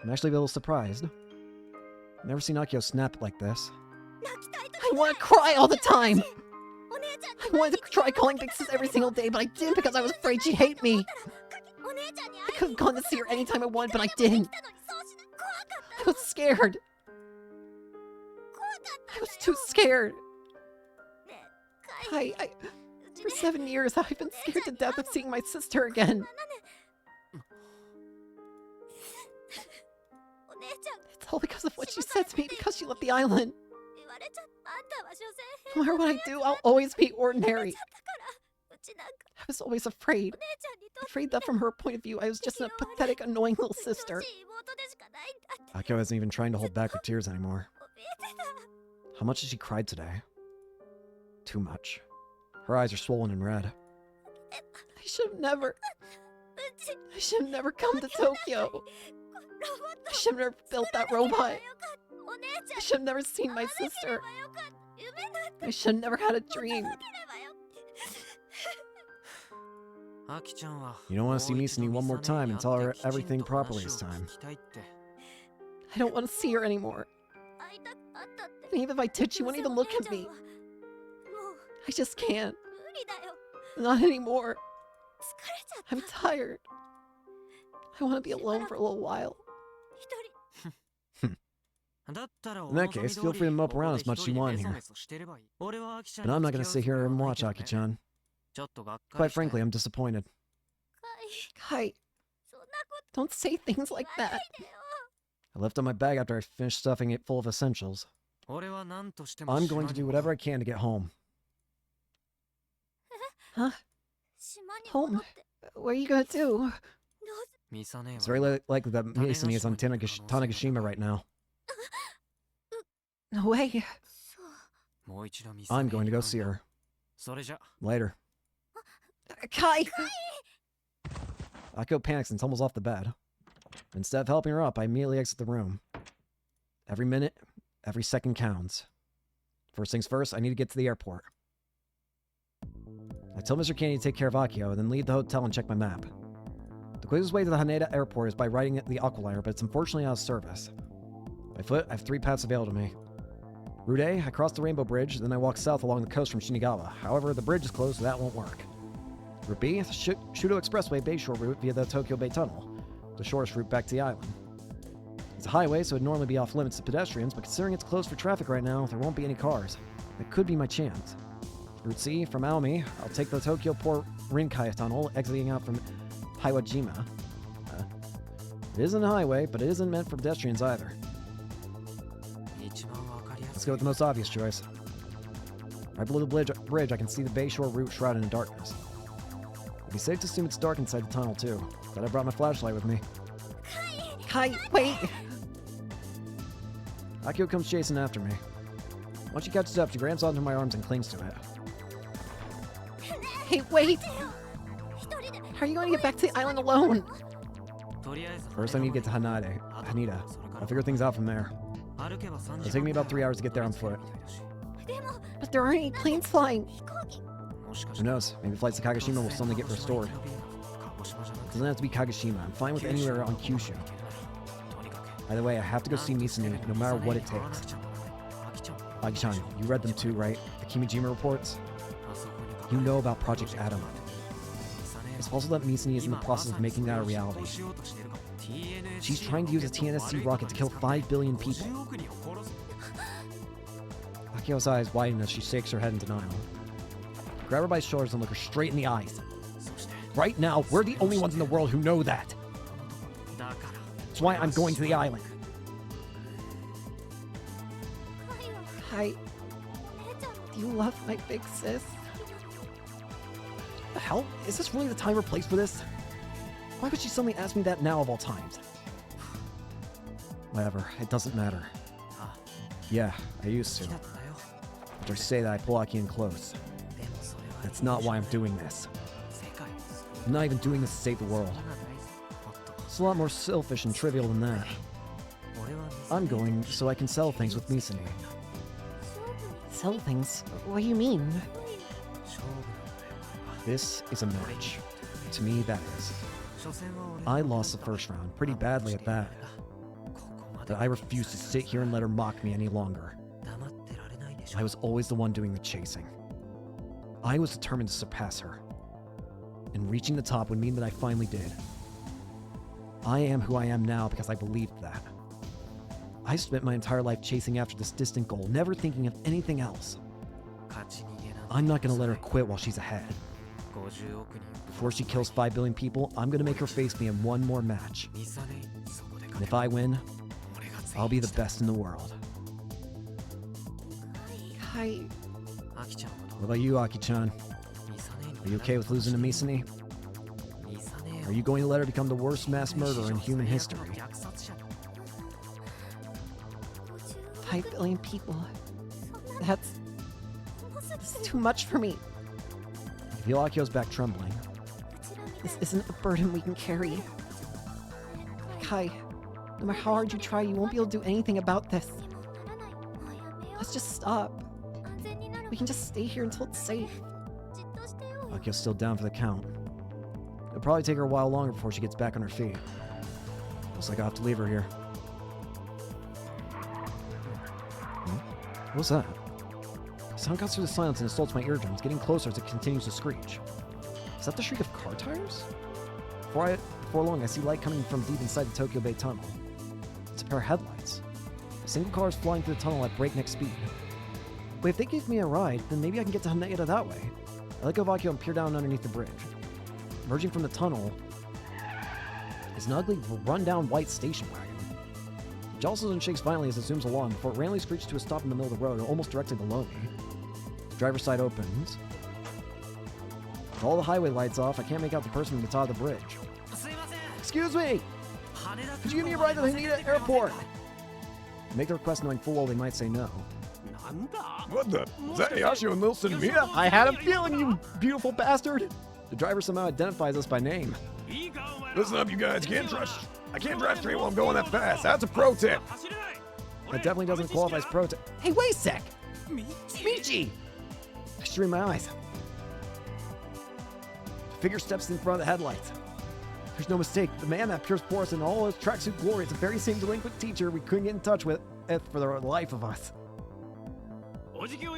I'm actually a little surprised. I've never seen Akio snap like this. I want to cry all the time! I wanted to try calling Big Sis every single day, but I didn't because I was afraid she'd hate me. I could have gone to see her anytime I wanted, but I didn't. I was scared. I was too scared. For 7 years, I've been scared to death of seeing my sister again. It's all because of what she said to me because she left the island. No matter what I do, I'll always be ordinary. I was always afraid. Afraid that from her point of view, I was just a pathetic, annoying little sister. Akio isn't even trying to hold back her tears anymore. How much has she cried today? Too much. Her eyes are swollen and red. I should have never come to Tokyo. I should have never built that robot. I should have never seen my sister. I should have never had a dream. You don't want to see Misane one more time and tell her everything properly this time. I don't want to see her anymore. And even if I did, she wouldn't even look at me. I just can't. Not anymore. I'm tired. I want to be alone for a little while. In that case, feel free to mope around as much as you want here. But I'm not going to sit here and watch, Aki-chan. Quite frankly, I'm disappointed. Kai, don't say things like that. I left on my bag after I finished stuffing it full of essentials. I'm going to do whatever I can to get home. Huh? Home? What are you gonna do? It's very likely that Misane is on Tanegashima right now. No way. I'm going to go see her. Later. Kai! Akio panics and tumbles off the bed. Instead of helping her up, I immediately exit the room. Every minute, every second counts. First things first, I need to get to the airport. I tell Mr. Candy to take care of Akio, and then leave the hotel and check my map. The quickest way to the Haneda airport is by riding the Aqualiner, but it's unfortunately out of service. By foot, I have 3 paths available to me. Route A, I cross the Rainbow Bridge, then I walk south along the coast from Shinagawa. However, the bridge is closed, so that won't work. Route B, the Shudo Expressway Bayshore route via the Tokyo Bay Tunnel, the shortest route back to the island. It's a highway, so it'd normally be off limits to pedestrians, but considering it's closed for traffic right now, there won't be any cars. That could be my chance. Route C, from Aomi, I'll take the Tokyo Port Rinkai Tunnel, exiting out from Hiwajima. It isn't a highway, but it isn't meant for pedestrians either. Let's go with the most obvious choice. Right below the bridge, I can see the Bayshore route shrouded in darkness. It'd be safe to assume it's dark inside the tunnel, too. But I brought my flashlight with me. Kai, wait! Akio comes chasing after me. Once she catches up, she grabs onto my arms and clings to it. Hey, wait! How are you going to get back to the island alone? First, I need to get to Haneda. I'll figure things out from there. It'll take me about 3 hours to get there on foot. But there aren't any planes flying. Who knows? Maybe flights to Kagoshima will suddenly get restored. It doesn't have to be Kagoshima. I'm fine with anywhere on Kyushu. By the way, I have to go see Misumi, no matter what it takes. Aki-chan, you read them too, right? The Kimijima reports? You know about Project Atom. It's also that Misumi is in the process of making that a reality. She's trying to use a TNSC rocket to kill 5 billion people. Akio's eyes widen as she shakes her head in denial. Grab her by the shoulders and look her straight in the eyes. Right now, we're the only ones in the world who know that. That's why I'm going to the island. Kai, do you love my big sis? The hell? Is this really the time or place for this? Why would she suddenly ask me that now of all times? Whatever, it doesn't matter. Yeah, I used to. After I say that, I pull Aki in close. That's not why I'm doing this. I'm not even doing this to save the world. It's a lot more selfish and trivial than that. I'm going so I can sell things with Misumi. Sell things? What do you mean? This is a match. To me, that is. I lost the first round, pretty badly at that. But I refuse to sit here and let her mock me any longer. I was always the one doing the chasing. I was determined to surpass her. And reaching the top would mean that I finally did. I am who I am now because I believed that. I spent my entire life chasing after this distant goal, never thinking of anything else. I'm not going to let her quit while she's ahead. Before she kills 5 billion people, I'm going to make her face me in one more match. And if I win, I'll be the best in the world. Kai... What about you, Aki-chan? Are you okay with losing to Misumi? Are you going to let her become the worst mass murderer in human history? 5 billion people. That's too much for me. I feel Akio's back trembling. This isn't a burden we can carry. Kai, no matter how hard you try, you won't be able to do anything about this. Let's just stop. We can just stay here until it's safe. Akio's still down for the count. It'll probably take her a while longer before she gets back on her feet. Looks like I'll have to leave her here. What's that? The sound cuts through the silence and assaults my eardrums, getting closer as it continues to screech. Is that the shriek of car tires? Before long, I see light coming from deep inside the Tokyo Bay Tunnel. It's a pair of headlights. A single car is flying through the tunnel at breakneck speed. But if they give me a ride, then maybe I can get to Haneda that way. I let go of Akio and peer down underneath the bridge. Emerging from the tunnel is an ugly, run-down white station wagon. It jostles and shakes violently as it zooms along before it randomly screeches to a stop in the middle of the road, almost directly below me. The driver's side opens. With all the highway lights off, I can't make out the person at the top of the bridge. Excuse me! Could you give me a ride to the Haneda airport? I make the request knowing full well they might say no. What the? Is that Yashio and Wilson Mia? I had a feeling, you beautiful bastard! The driver somehow identifies us by name. Listen up, you guys. I can't drive straight while I'm going that fast. That's a pro tip. That definitely doesn't qualify as pro tip. Hey, wait a sec! Michi! I strain my eyes. The figure steps in front of the headlights. There's no mistake. The man that appears for us in all his tracksuit glory is the very same delinquent teacher we couldn't get in touch with for the life of us.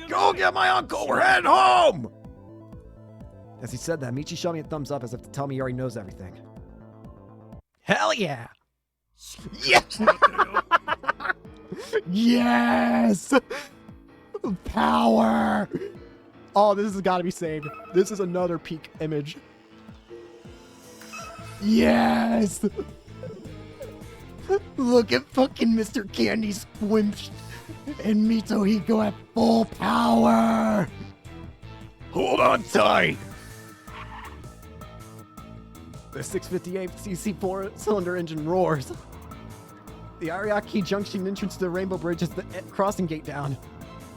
Go get my uncle! We're heading home! As he said that, Michi shot me a thumbs up as if to tell me he already knows everything. Hell yeah! Yes! Yes! Power! Oh, this has got to be saved. This is another peak image. Yes! Look at fucking Mr. Candy Squimch and Mitohiko at full power! Hold on tight! The 658cc 4-cylinder engine roars. The Ariake Junction entrance to the Rainbow Bridge is the crossing gate down.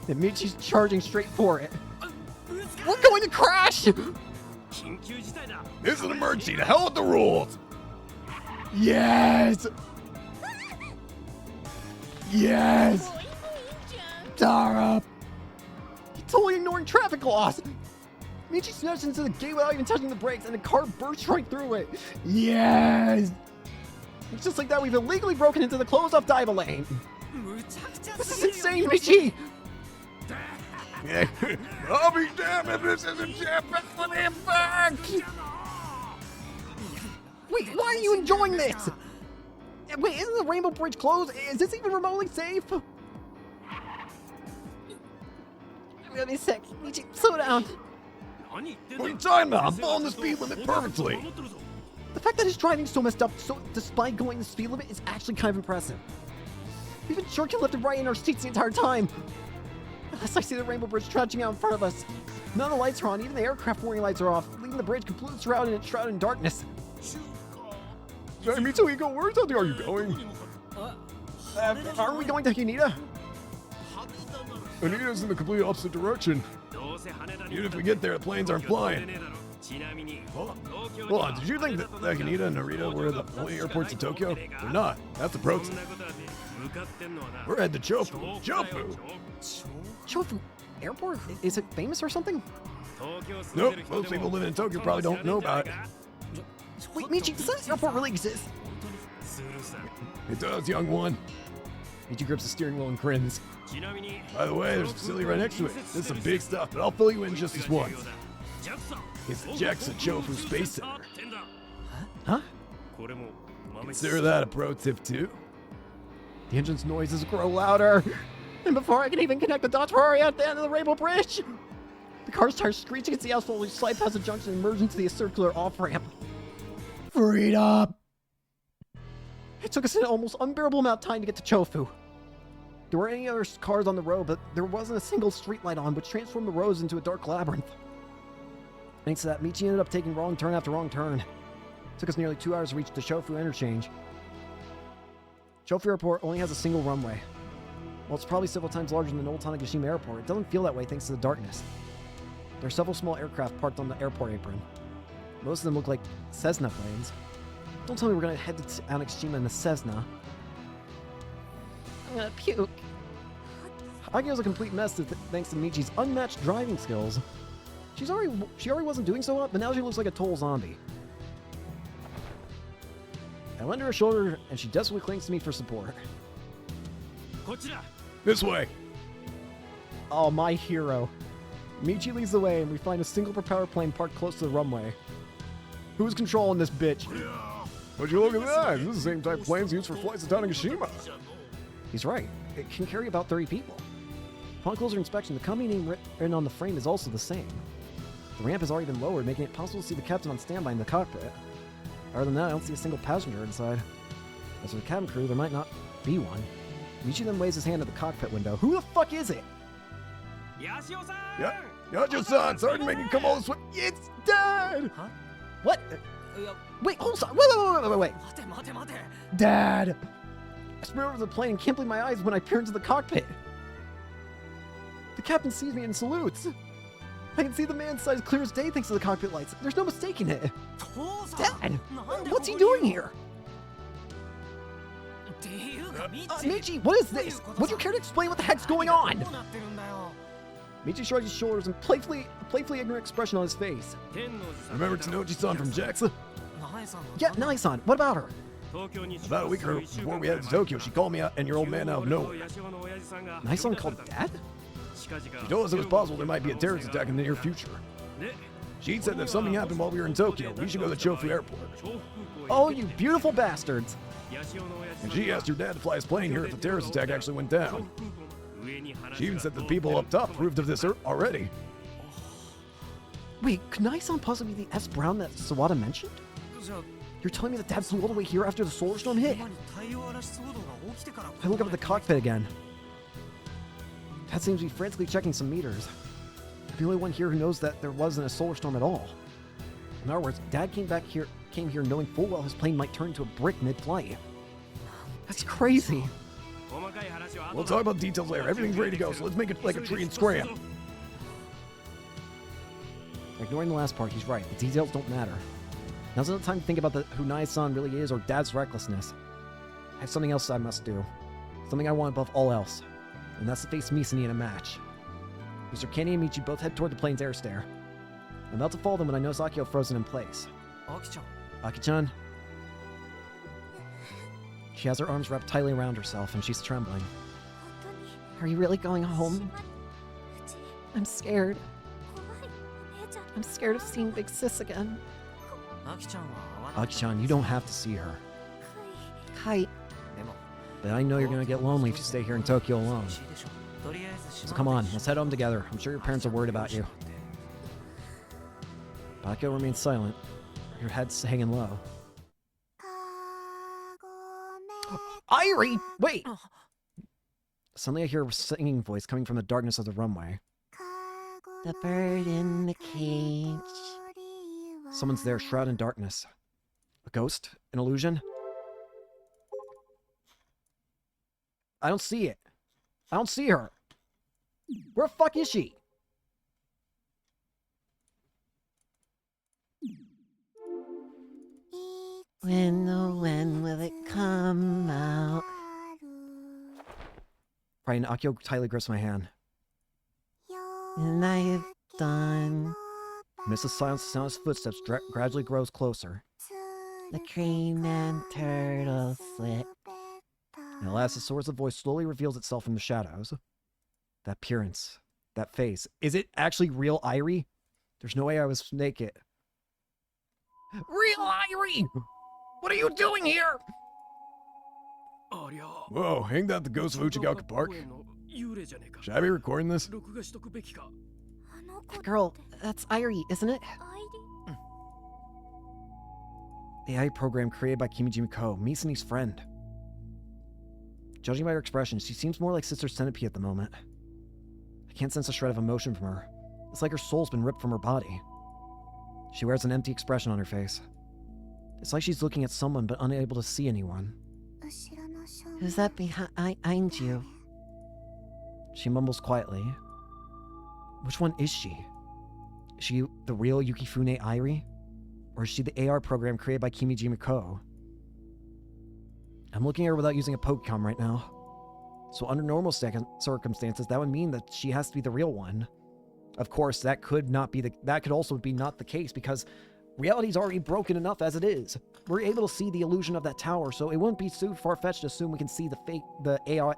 And Michi's charging straight for it. We're going to crash! This is an emergency. To hell with the rules! Yes! Yes! Tara! He's totally ignoring traffic laws! Michi smashed into the gate without even touching the brakes, and the car burst right through it. Yes! It's just like that, we've illegally broken into the closed-off dive lane. This is insane, Michi! I'll be damned if this isn't Japanese impact! Wait, why are you enjoying this? Wait, isn't the Rainbow Bridge closed? Is this even remotely safe? Wait a sec, Michi, slow down. What are you talking about? I'm following the speed limit perfectly. The fact that his driving's so messed up, despite going the speed limit, is actually kind of impressive. We've been jerking left and right in our seats the entire time. Unless I see the Rainbow Bridge trudging out in front of us. None of the lights are on, even the aircraft warning lights are off, leaving the bridge completely shrouded in darkness. Hey, Mitsuhiko, where exactly are you going? Aren't we going to Haneda? Haneda's in the complete opposite direction. Even if we get there, the planes aren't flying. Hold on, did you think that Haneda and Narita were the only airports in Tokyo? They're not. That's the pro tip. We're at the Chofu. Chofu! Chofu Airport? Is it famous or something? Nope, most people living in Tokyo probably don't know about it. Wait, Michi, does that airport really exist? It does, young one. Michi grips the steering wheel and grins. By the way, there's a facility right next to it. This is some big stuff, but I'll fill you in just this once. It's the JAXA Chofu Space Center. Huh? Consider that a pro tip too. The engine's noises grow louder. And before I can even connect the dots, we're already at the end of the Rainbow Bridge. The car's tires screeching as the asphalt we slide past the junction and merge into the circular off-ramp. Freedom! It took us an almost unbearable amount of time to get to Chofu. There weren't any other cars on the road, but there wasn't a single streetlight on, which transformed the roads into a dark labyrinth. Thanks to that, Michi ended up taking wrong turn after wrong turn. It took us nearly 2 hours to reach the Chofu interchange. Chofu Airport only has a single runway. While it's probably several times larger than Old Tanegashima Airport, it doesn't feel that way thanks to the darkness. There are several small aircraft parked on the airport apron. Most of them look like Cessna planes. Don't tell me we're gonna head to Tanegashima in the Cessna. I'm gonna puke. Agio's a complete mess thanks to Michi's unmatched driving skills. She already wasn't doing so well, but now she looks like a total zombie. I lend her a shoulder, and she desperately clings to me for support. This way! Oh, my hero. Michi leads the way, and we find a single propeller plane parked close to the runway. Who's controlling this bitch? Would you look at that? This is the same type of planes used for flights to Tanegashima. He's right. It can carry about 30 people. Upon closer inspection, the company name written on the frame is also the same. The ramp has already been lowered, making it possible to see the captain on standby in the cockpit. Other than that, I don't see a single passenger inside. As for the cabin crew, there might not be one. Michi then waves his hand at the cockpit window. Who the fuck is it? Yeah, Yasho-san! Sorry to make you come all this way. It's Dad! Huh? What? Wait, hold on. Wait. Dad! I sprint over to the plane and can't believe my eyes when I peer into the cockpit. The captain sees me and salutes. I can see the man's size clear as day thanks to the cockpit lights. There's no mistaking it. Dad! What's he doing here? Michi, what is this? Would you care to explain what the heck's going on? Michi shrugs his shoulders and playfully ignorant expression on his face. Remember Tanochi-san from JAXA? Yeah, Nai-san. What about her? About a week before we headed to Tokyo, she called me out and your old man out of nowhere. Nai-san called Dad? She told us it was possible there might be a terrorist attack in the near future. She said that if something happened while we were in Tokyo, we should go to the Chofu airport. Oh, you beautiful bastards! And she asked her dad to fly his plane here if the terrorist attack actually went down. She even said that the people up top proved of this already. Wait, could Nai-san possibly be the S. Brown that Sawada mentioned? You're telling me that Dad flew all the way here after the solar storm hit? I look up at the cockpit again. Dad seems to be frantically checking some meters. I'm the only one here who knows that there wasn't a solar storm at all. In other words, Dad came here knowing full well his plane might turn into a brick mid-flight. That's crazy. We'll talk about details later. Everything's ready to go, so let's make it like a tree and scram. Ignoring the last part, he's right. The details don't matter. Now's not the time to think about who Nai-san really is or Dad's recklessness. I have something else I must do. Something I want above all else. And that's to face Misani in a match. Mr. Kenny and Michi both head toward the plane's air stair. I'm about to follow them when I notice Akio frozen in place. Aki-chan. She has her arms wrapped tightly around herself and she's trembling. Are you really going home? I'm scared. I'm scared of seeing Big Sis again. Aki-chan, you don't have to see her. Kite. But I know you're gonna get lonely if you stay here in Tokyo alone. So come on, let's head home together. I'm sure your parents are worried about you. Akio remains silent. Her head's hanging low. Irie! Wait! Suddenly I hear a singing voice coming from the darkness of the runway. The bird in the cage. Someone's there, shrouded in darkness. A ghost? An illusion? I don't see it. I don't see her. Where the fuck is she? When will it come out? Right, and Akio tightly grips my hand. And I have done. Amidst the silence, the sound of his footsteps gradually grows closer. The cream and turtle slip. And at last, the source of voice slowly reveals itself from the shadows. That appearance, that face. Is it actually real Irie? There's no way I was naked. Real Irie! What are you doing here? Whoa, ain't that the ghost of Uchigaoka Park? Should I be recording this? That girl, that's Irie, isn't it? The AI program created by Kimiji Miko, Misani's friend. Judging by her expression, she seems more like Sister Centipede at the moment. I can't sense a shred of emotion from her. It's like her soul's been ripped from her body. She wears an empty expression on her face. It's like she's looking at someone but unable to see anyone. Who's that behind you? She mumbles quietly. Which one is she? Is she the real Yukifune Irie? Or is she the AR program created by Kimiji Miko? I'm looking at her without using a Pokecom right now. So under normal circumstances, that would mean that she has to be the real one. Of course, that could also be not the case because reality's already broken enough as it is. We're able to see the illusion of that tower, so it wouldn't be too far-fetched to assume we can see the AI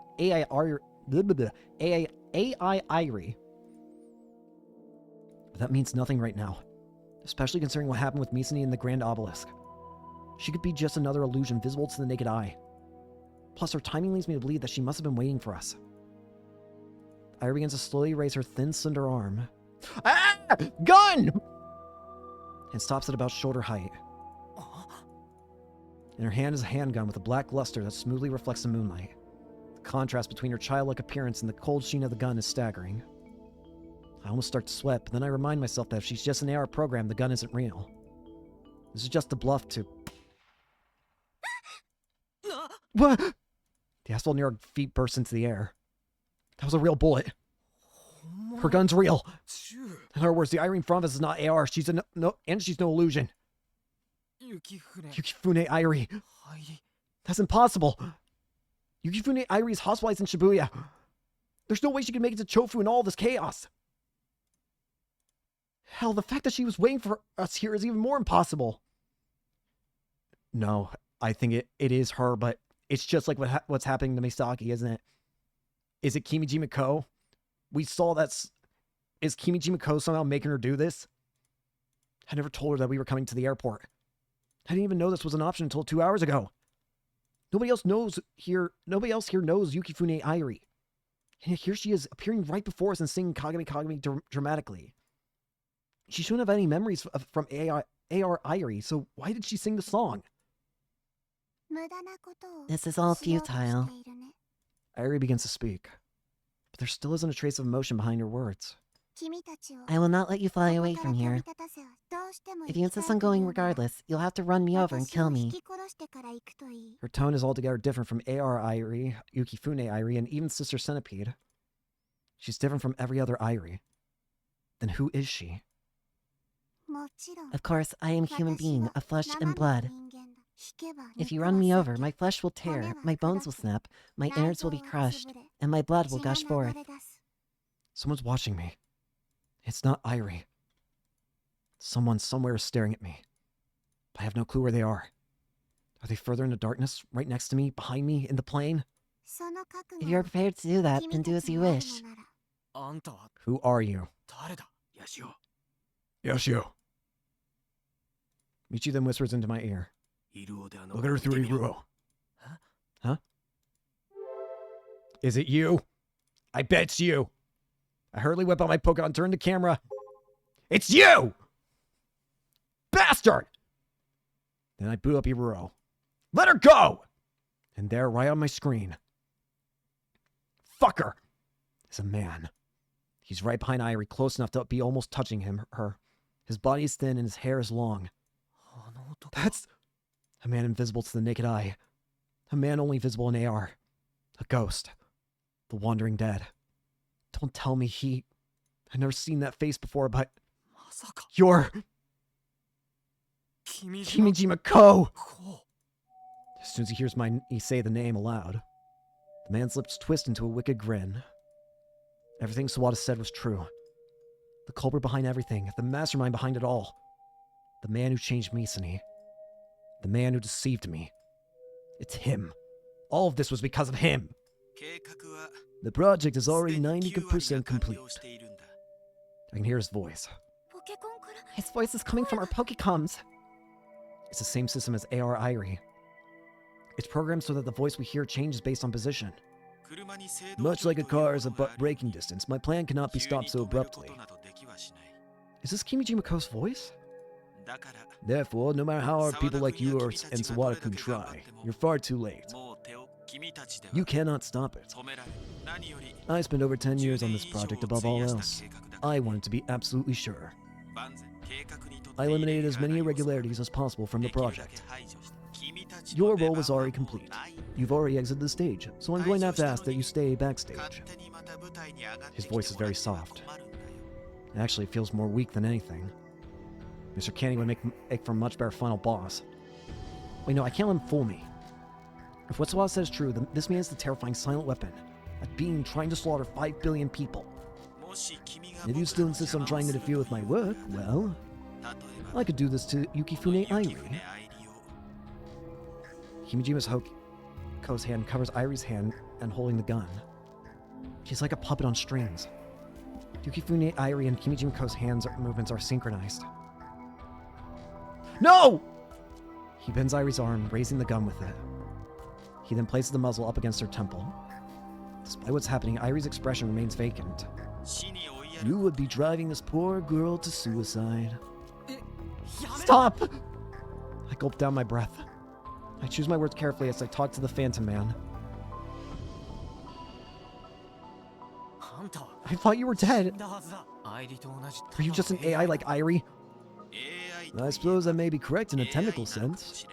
Irie. But that means nothing right now, especially considering what happened with Misani and the Grand Obelisk. She could be just another illusion visible to the naked eye. Plus, her timing leads me to believe that she must have been waiting for us. Irie begins to slowly raise her thin, slender arm. Ah! Gun! And stops at about shoulder height. In her hand is a handgun with a black luster that smoothly reflects the moonlight. The contrast between her childlike appearance and the cold sheen of the gun is staggering. I almost start to sweat, but then I remind myself that if she's just an AR program, the gun isn't real. This is just a bluff to... What? The asphalt near our feet bursts into the air. That was a real bullet. Her gun's real. In other words, the Irie in front of us is not AR. She's no illusion. Yukifune Irie. That's impossible. Yukifune Irie is hospitalized in Shibuya. There's no way she can make it to Chofu in all this chaos. Hell, the fact that she was waiting for us here is even more impossible. No, I think it is her, but it's just like what's happening to Misaki, isn't it? Is it Kimiji Miko? we saw that's... Is Kimiji Mako somehow making her do this? I never told her that we were coming to the airport. I didn't even know this was an option until 2 hours ago. Nobody else here knows Yukifune Airi. And yet here she is, appearing right before us and singing Kagami Kagami dramatically. She shouldn't have any memories from AR Airi, so why did she sing the song? This is all futile. Airi begins to speak, but there still isn't a trace of emotion behind her words. I will not let you fly away from here. If you insist on going regardless, you'll have to run me over and kill me. Her tone is altogether different from AR Airi, Yukifune Airi, and even Sister Centipede. She's different from every other Airi. Then who is she? Of course, I am a human being, of flesh and blood. If you run me over, my flesh will tear, my bones will snap, my innards will be crushed, and my blood will gush forth. Someone's watching me. It's not Airi. Someone somewhere is staring at me. I have no clue where they are. Are they further in the darkness, right next to me, behind me, in the plane? If you are prepared to do that, then do as you wish. Who are you? Yoshio. Michi then whispers into my ear. Look at her through Iruo. Huh? Is it you? I bet it's you. I hurriedly whip out my Pokemon, turn the camera. It's you! Bastard! Then I boot up Iruo. Let her go! And there, right on my screen, fucker is a man. He's right behind Airi, close enough to be almost touching her. His body is thin and his hair is long. That's a man invisible to the naked eye. A man only visible in AR. A ghost. The wandering dead. Don't tell me I've never seen that face before, but... You're... Kimiji Mako! As soon as he hears me say the name aloud, the man's lips twist into a wicked grin. Everything Sawada said was true. The culprit behind everything, the mastermind behind it all. The man who changed Misani. The man who deceived me. It's him. All of this was because of him. The project is already 90% complete. I can hear his voice. His voice is coming from our Pokecoms. It's the same system as AR Airi. It's programmed so that the voice we hear changes based on position. Much like a car is at braking distance, my plan cannot be stopped so abruptly. Is this Kimiji Mako's voice? Therefore, no matter how hard people like you and Sawada can try, you're far too late. You cannot stop it. I spent over 10 years on this project above all else. I wanted to be absolutely sure. I eliminated as many irregularities as possible from the project. Your role was already complete. You've already exited the stage, so I'm going to have to ask that you stay backstage. His voice is very soft. Actually, it feels more weak than anything. Mr. Canny would make for a much better final boss. Wait, no, I can't let him fool me. If what Sawada said is true, then this man is the terrifying silent weapon. A being trying to slaughter 5 billion people. And if you still insist on trying to interfere with my work, well... I could do this to Yukifune Airi. Kimiji Mako's hand covers Airi's hand and holding the gun. She's like a puppet on strings. Yukifune Airi and Kimiji Mako's movements are synchronized. No! He bends Airi's arm, raising the gun with it. He then places the muzzle up against her temple. Despite what's happening, Airi's expression remains vacant. You would be driving this poor girl to suicide. Stop! I gulp down my breath. I choose my words carefully as I talk to the Phantom Man. I thought you were dead. Are you just an AI like Airi? I suppose I may be correct in a technical sense.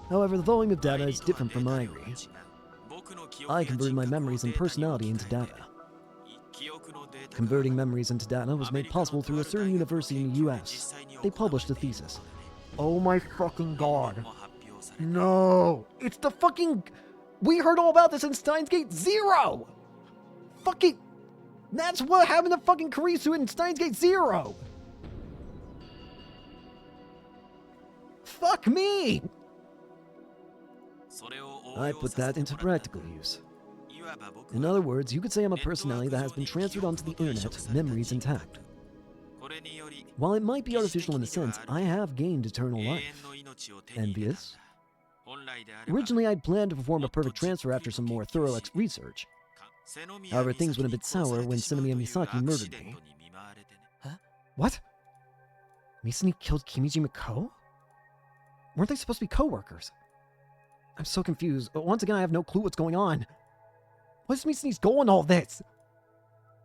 However, the volume of data is different from Airi. I converted my memories and personality into data. Converting memories into data was made possible through a certain university in the US. They published a thesis. Oh my fucking god. No! It's the fucking... We heard all about this in Steins Gate Zero! Fucking... That's what happened to fucking Kurisu in Steins Gate Zero! Fuck me! I put that into practical use. In other words, you could say I'm a personality that has been transferred onto the internet, memories intact. While it might be artificial in a sense, I have gained eternal life. Envious? Originally, I'd planned to perform a perfect transfer after some more thorough research. However, things went a bit sour when Senomiya Misaki murdered me. Huh? What? Misani killed Kimiji Miko? Weren't they supposed to be co-workers? I'm so confused. Once again, I have no clue what's going on. What is Misani's goal in all this?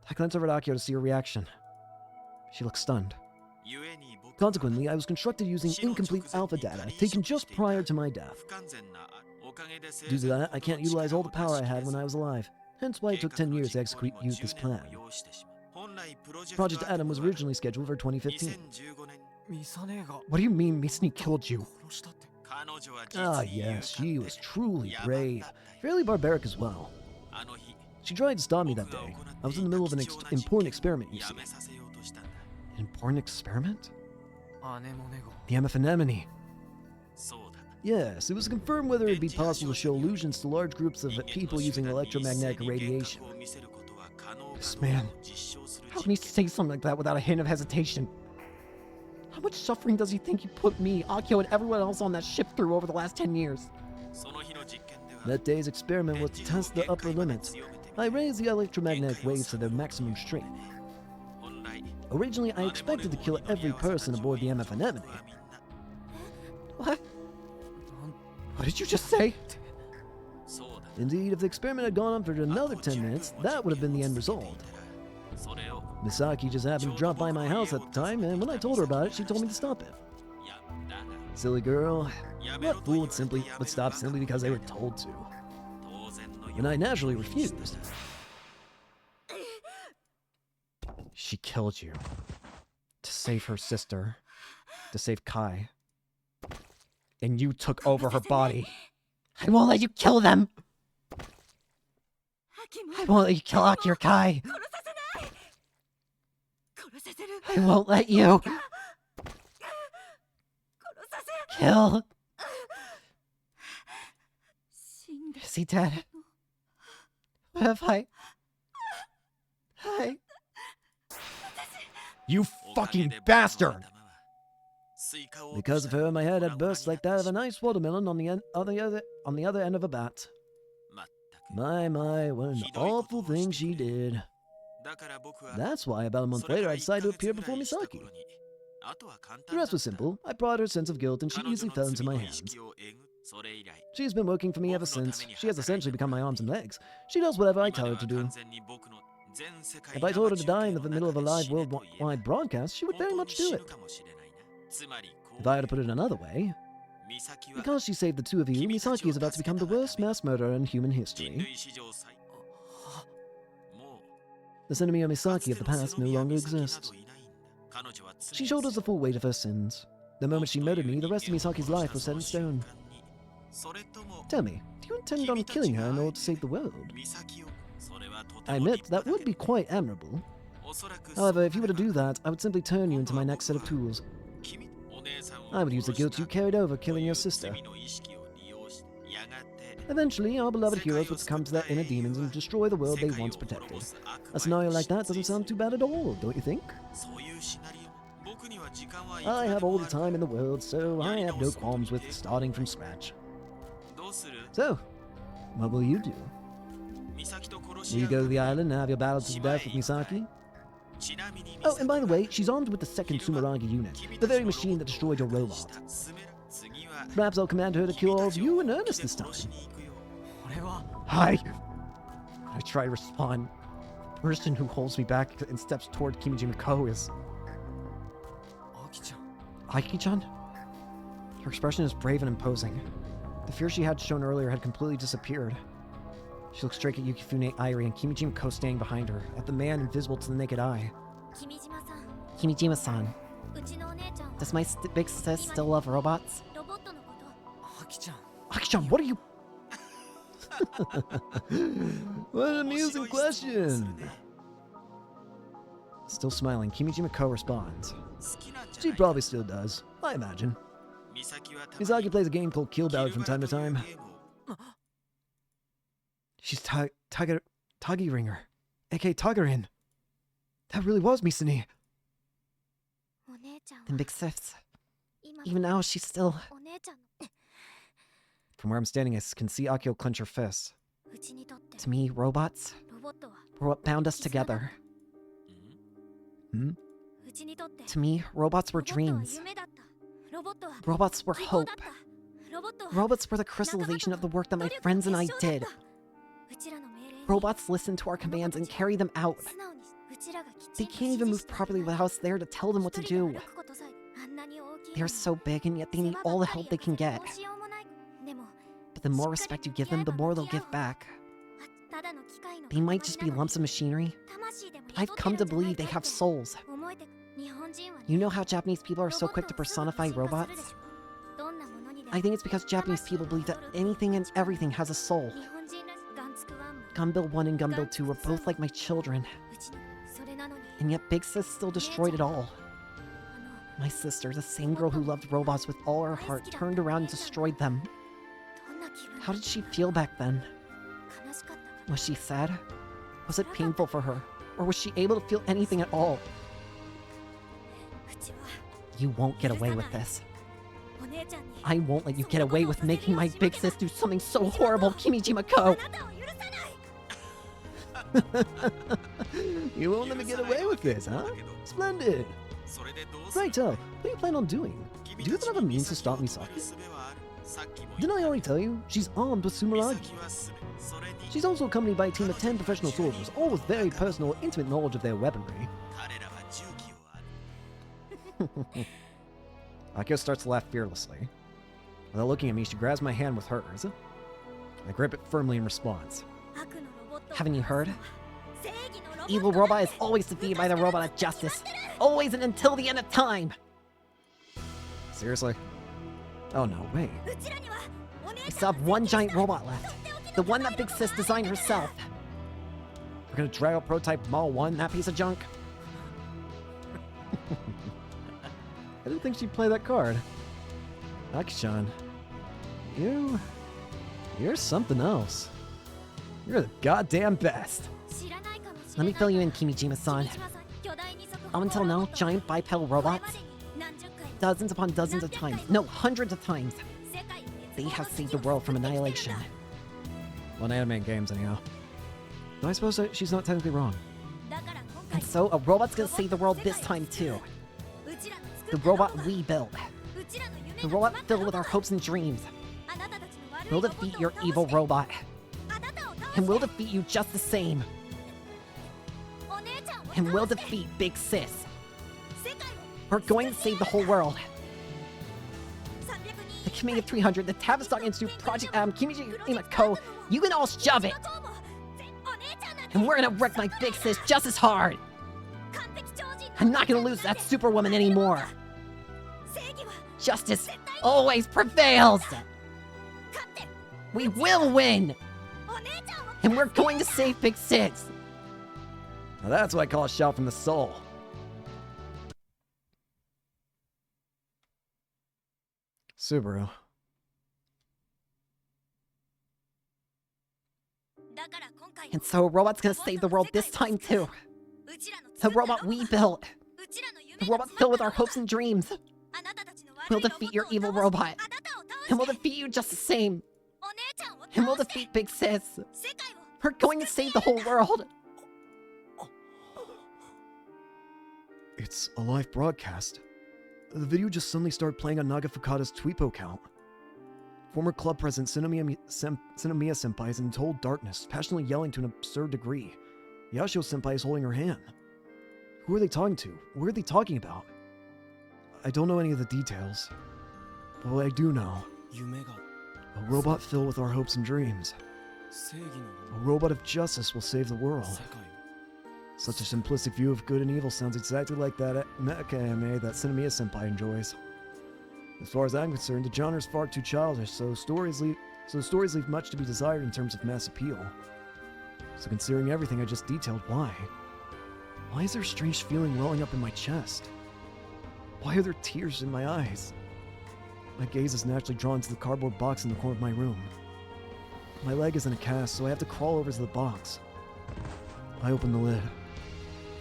I glanced over at Akio to see her reaction. She looked stunned. Consequently, I was constructed using incomplete alpha data taken just prior to my death. Due to that, I can't utilize all the power I had when I was alive, hence why it took 10 years to execute this plan. Project Adam was originally scheduled for 2015. What do you mean Misani killed you? Ah yes, she was truly brave, fairly barbaric as well. She tried to stop me that day. I was in the middle of an important experiment, you see. An important experiment? The MF Anemone. Yes, it was to confirm whether it would be possible to show illusions to large groups of people using electromagnetic radiation. This man, how can he say something like that without a hint of hesitation? How much suffering does he think he put me, Akio, and everyone else on that ship through over the last 10 years? That day's experiment was to test the upper limit. I raised the electromagnetic waves to their maximum strength. Originally, I expected to kill every person aboard the MF Anemone. What? What did you just say? Indeed, if the experiment had gone on for another 10 minutes, that would have been the end result. Misaki just happened to drop by my house at the time, and when I told her about it, she told me to stop it. Silly girl. What fool would stop simply because they were told to? And I naturally refused. She killed you. To save her sister. To save Kai. And you took over her body. I won't let you kill them! I won't let you kill Aki or Kai! I won't let you! Kill! Is he dead? What have I... You fucking bastard! Because of her, my head had burst like that of a nice watermelon on the other end of a bat. My, what an awful thing she did. That's why about a month later I decided to appear before Misaki. The rest was simple. I brought her sense of guilt and she easily fell into my hands. She's been working for me ever since. She has essentially become my arms and legs. She does whatever I tell her to do. If I told her to die in the middle of a live worldwide broadcast, she would very much do it. If I had to put it another way, because she saved the two of you, Misaki is about to become the worst mass murderer in human history. The Senomiya Misaki of the past no longer exists. She showed us the full weight of her sins. The moment she murdered me, the rest of Misaki's life was set in stone. Tell me, do you intend on killing her in order to save the world? I admit, that would be quite admirable. However, if you were to do that, I would simply turn you into my next set of tools. I would use the guilt you carried over killing your sister. Eventually, our beloved heroes would succumb to their inner demons and destroy the world they once protected. A scenario like that doesn't sound too bad at all, don't you think? I have all the time in the world, so I have no qualms with starting from scratch. So, what will you do? Will you go to the island and have your battle to the death with Misaki? Oh, and by the way, she's armed with the second Sumeragi unit, the very machine that destroyed your robot. Perhaps I'll command her to kill all of you in earnest this time. Hi! I try to respond. The person who holds me back and steps toward Kimiji Miko is... Aiki-chan? Her expression is brave and imposing. The fear she had shown earlier had completely disappeared. She looks straight at Yukifune Airi and Kimiji Miko staying behind her, at the man invisible to the naked eye. Kimijima-san. Does my big sis still love robots? Aki-chan, what are you... What an amusing question! Still smiling, Kimiji Miko responds. She probably still does, I imagine. Misaki plays a game called Kill Ballad from time to time. She's Tuggy Ringer, aka Tuggerin. That really was Misani. Then Big Sis. Even now, she's still... From where I'm standing, I can see Akio clench her fists. To me, robots were what bound us together. Hmm? To me, robots were dreams. Robots were hope. Robots were the crystallization of the work that my friends and I did. Robots listen to our commands and carry them out. They can't even move properly without us there to tell them what to do. They are so big, and yet they need all the help they can get. But the more respect you give them, the more they'll give back. They might just be lumps of machinery, but I've come to believe they have souls. You know how Japanese people are so quick to personify robots? I think it's because Japanese people believe that anything and everything has a soul. Gunbill 1 and Gunbill 2 were both like my children. And yet Big Sis still destroyed it all. My sister, the same girl who loved robots with all her heart, turned around and destroyed them. How did she feel back then? Was she sad? Was it painful for her? Or was she able to feel anything at all? You won't get away with this. I won't let you get away with making my big sis do something so horrible, Kimijima-ko! You won't let me get away with this, huh? Splendid! Right, what do you plan on doing? Do you have a means to stop Misaki? Didn't I already tell you? She's armed with sumeragi. She's also accompanied by a team of 10 professional soldiers, all with very personal, intimate knowledge of their weaponry. Akio starts to laugh fearlessly. Without looking at me, she grabs my hand with hers. I grip it firmly in response. Haven't you heard? Evil robot is always defeated by the robot of justice. Always and until the end of time! Seriously? Oh no, wait. We still have one giant robot left. The one that Big Sis designed herself. We're gonna drag out prototype Mall 1, that piece of junk? I didn't think she'd play that card. Aki-chan, you're something else. You're the goddamn best. Let me fill you in, Kimijima-san. Up until now, giant bipedal robots, dozens upon dozens of times, no, hundreds of times, they have saved the world from annihilation. Well, in anime games, anyhow. Though I suppose she's not technically wrong. And so, a robot's gonna save the world this time, too. The robot we built. The robot filled with our hopes and dreams. We'll defeat your evil robot. And we'll defeat you just the same. And we'll defeat Big Sis. We're going to save the whole world. The Committee of 300, the Tavistock Institute, Project Adam, Kimijima-ko, you can all shove it! And we're gonna wreck my Big Sis just as hard! I'm not gonna lose that superwoman anymore! Justice always prevails! We will win! And we're going to save Big Sis! Now that's what I call a shout from the soul. Subaru. And so a robot's gonna save the world this time too. The robot we built. The robot filled with our hopes and dreams. We'll defeat your evil robot. And we'll defeat you just the same. And we'll defeat Big Sis. We're going to save the whole world. It's a live broadcast. The video just suddenly started playing on Naga Fukada's Tweepo account. Former club president Sinomiya Senpai is in total darkness, passionately yelling to an absurd degree. Yashio Senpai is holding her hand. Who are they talking to? What are they talking about? I don't know any of the details. But what I do know, a robot filled with our hopes and dreams. A robot of justice will save the world. Such a simplistic view of good and evil sounds exactly like that mecha anime that Sinomiya Senpai enjoys. As far as I'm concerned, the genre is far too childish, so stories leave much to be desired in terms of mass appeal. So considering everything I just detailed, why? Why is there a strange feeling welling up in my chest? Why are there tears in my eyes? My gaze is naturally drawn to the cardboard box in the corner of my room. My leg is in a cast, so I have to crawl over to the box. I open the lid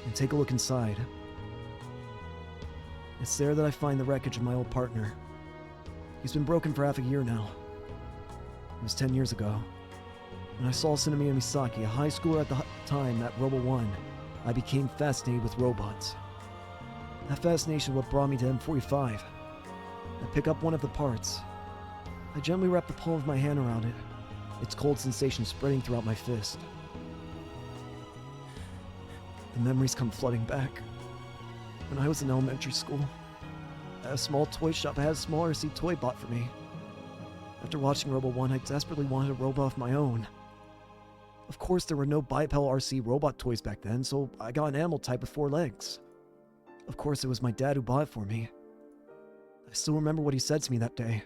and take a look inside. It's there that I find the wreckage of my old partner. He's been broken for half a year now. It was 10 years ago. When I saw Shinomiya Misaki, a high schooler at the time at Robo 1, I became fascinated with robots. That fascination what brought me to M45. I pick up one of the parts. I gently wrap the palm of my hand around it, its cold sensation spreading throughout my fist. The memories come flooding back. When I was in elementary school, at a small toy shop, I had a small RC toy bought for me. After watching Robo 1, I desperately wanted a robot of my own. Of course, there were no bipedal RC robot toys back then, so I got an animal type with 4 legs. Of course, it was my dad who bought it for me. I still remember what he said to me that day.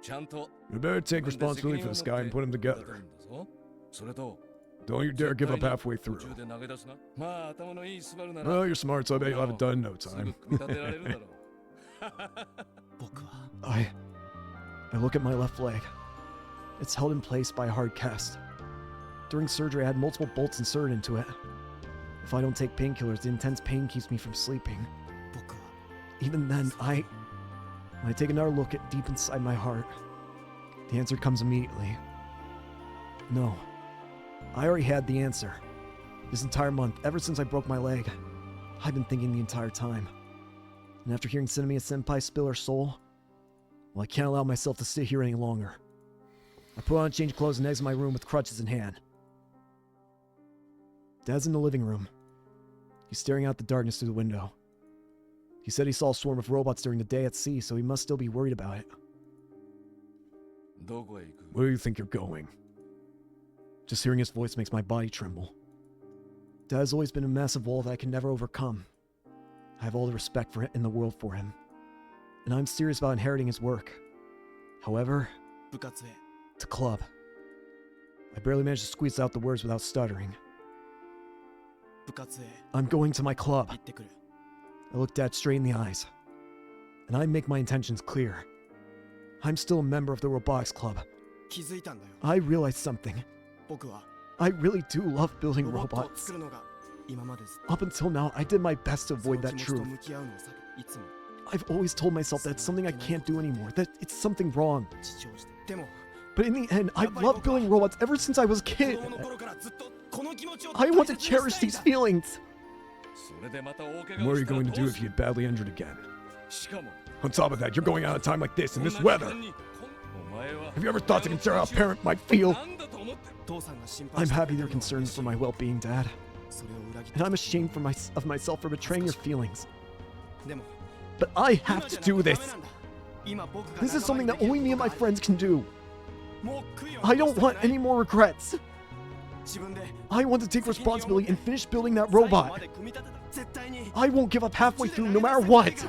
You better take responsibility for this guy and put him together. Don't you dare give up halfway through. Well, you're smart, so I bet you'll have it done in no time. I look at my left leg. It's held in place by a hard cast. During surgery, I had multiple bolts inserted into it. If I don't take painkillers, the intense pain keeps me from sleeping. Even then, when I take another look at deep inside my heart, the answer comes immediately. No. I already had the answer. This entire month, ever since I broke my leg, I've been thinking the entire time. And after hearing Shinomiya Senpai spill her soul, well, I can't allow myself to sit here any longer. I put on a change of clothes and exit my room with crutches in hand. Dad's in the living room. He's staring out the darkness through the window. He said he saw a swarm of robots during the day at sea, so he must still be worried about it. Where do you think you're going? Just hearing his voice makes my body tremble. Dad has always been a massive wall that I can never overcome. I have all the respect in the world for him, and I'm serious about inheriting his work. However, to club. I barely managed to squeeze out the words without stuttering. I'm going to my club. I look Dad straight in the eyes, and I make my intentions clear. I'm still a member of the Robotics Club. I realized something. I really do love building robots. Up until now, I did my best to avoid that truth. I've always told myself that it's something I can't do anymore, that it's something wrong. But in the end, I've loved building robots ever since I was a kid. I want to cherish these feelings. What are you going to do if you get badly injured again? On top of that, you're going out at a time like this in this weather. Have you ever thought to consider how a parent might feel? I'm happy you're concerned for my well-being, Dad. And I'm ashamed of myself for betraying your feelings. But I have to do this. This is something that only me and my friends can do. I don't want any more regrets. I want to take responsibility and finish building that robot. I won't give up halfway through no matter what.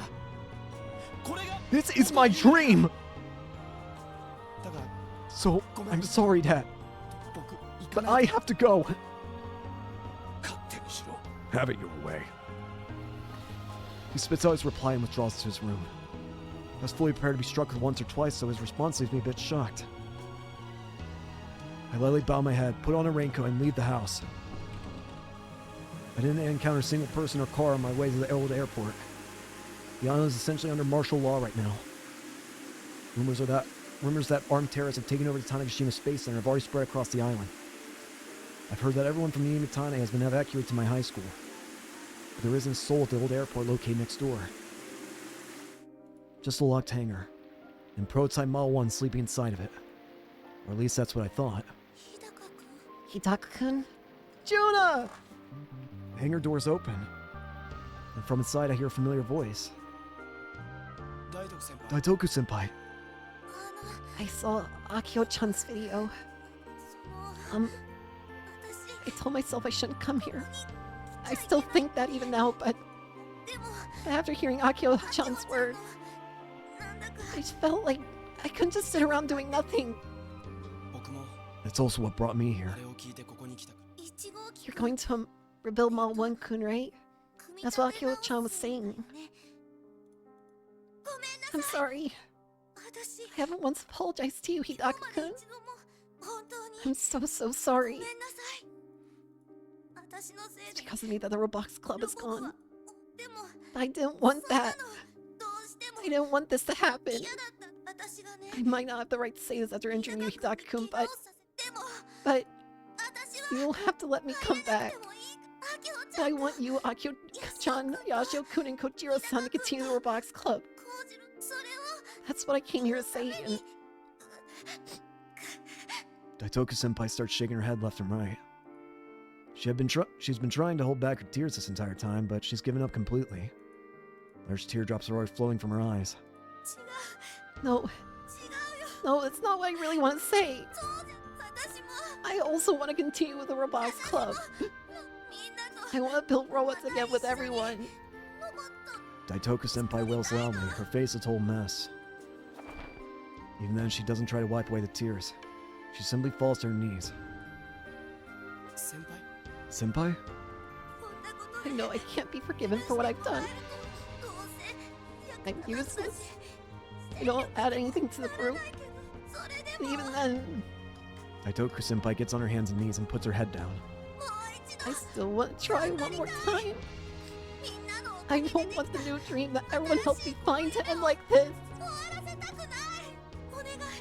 This is my dream. So, I'm sorry, Dad. But I have to go. Have it your way. He spits out his reply and withdraws to his room. I was fully prepared to be struck with once or twice, so his response leaves me a bit shocked. I lightly bow my head, put on a raincoat, and leave the house. I didn't encounter a single person or car on my way to the old airport. The island is essentially under martial law right now. Rumors that armed terrorists have taken over the Tanegashima Space Center have already spread across the island. I've heard that everyone from Niimatane has been evacuated to my high school. But there isn't a soul at the old airport located next door. Just a locked hangar, and prototype Model 1 sleeping inside of it. Or at least that's what I thought. Hidaka-kun? Juna! The hangar doors open, and from inside I hear a familiar voice. Daitoku-senpai. I saw Akio-chan's video. I told myself I shouldn't come here. I still think that even now, but after hearing Akio-chan's words, I felt like I couldn't just sit around doing nothing. That's also what brought me here. You're going to rebuild Model 1-kun, right? That's what Akio-chan was saying. I'm sorry. I haven't once apologized to you, Hidaka-kun. I'm so sorry. It's because of me that the Roblox Club is gone. I didn't want that. I didn't want this to happen. I might not have the right to say this after injuring you, Hidaka-kun, but you'll have to let me come back. I want you, Akio-chan, Yashio-kun, and Kojiro-san to continue the Roblox Club. That's what I came here to say, and... Daitoku-senpai starts shaking her head left and right. She's been trying to hold back her tears this entire time, but she's given up completely. Large teardrops are already flowing from her eyes. No, that's not what I really want to say. I also want to continue with the Robotics Club. I want to build robots again with everyone. Daitoku-senpai wails loudly, her face a total mess. Even then, she doesn't try to wipe away the tears. She simply falls to her knees. Senpai? I know I can't be forgiven for what I've done. I'm useless. I don't add anything to the group. And even then... Daitoku-senpai gets on her hands and knees and puts her head down. I still want to try one more time. I don't want the new dream that everyone helped me find to end like this.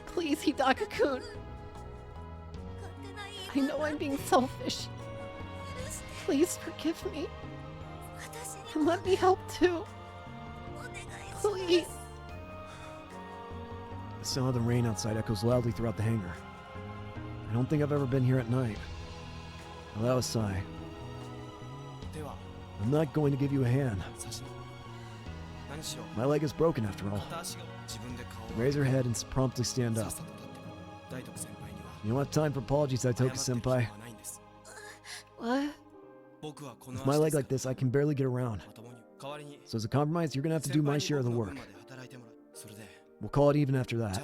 Please, Hidaka-kun. I know I'm being selfish. Please forgive me. And let me help too. Please. The sound of the rain outside echoes loudly throughout the hangar. I don't think I've ever been here at night. I allow a sigh. I'm not going to give you a hand. My leg is broken after all. Raise her head and promptly stand up. You don't have time for apologies, Daitoku-senpai. What? With my leg like this, I can barely get around. So as a compromise, you're gonna have to do my share of the work. We'll call it even after that.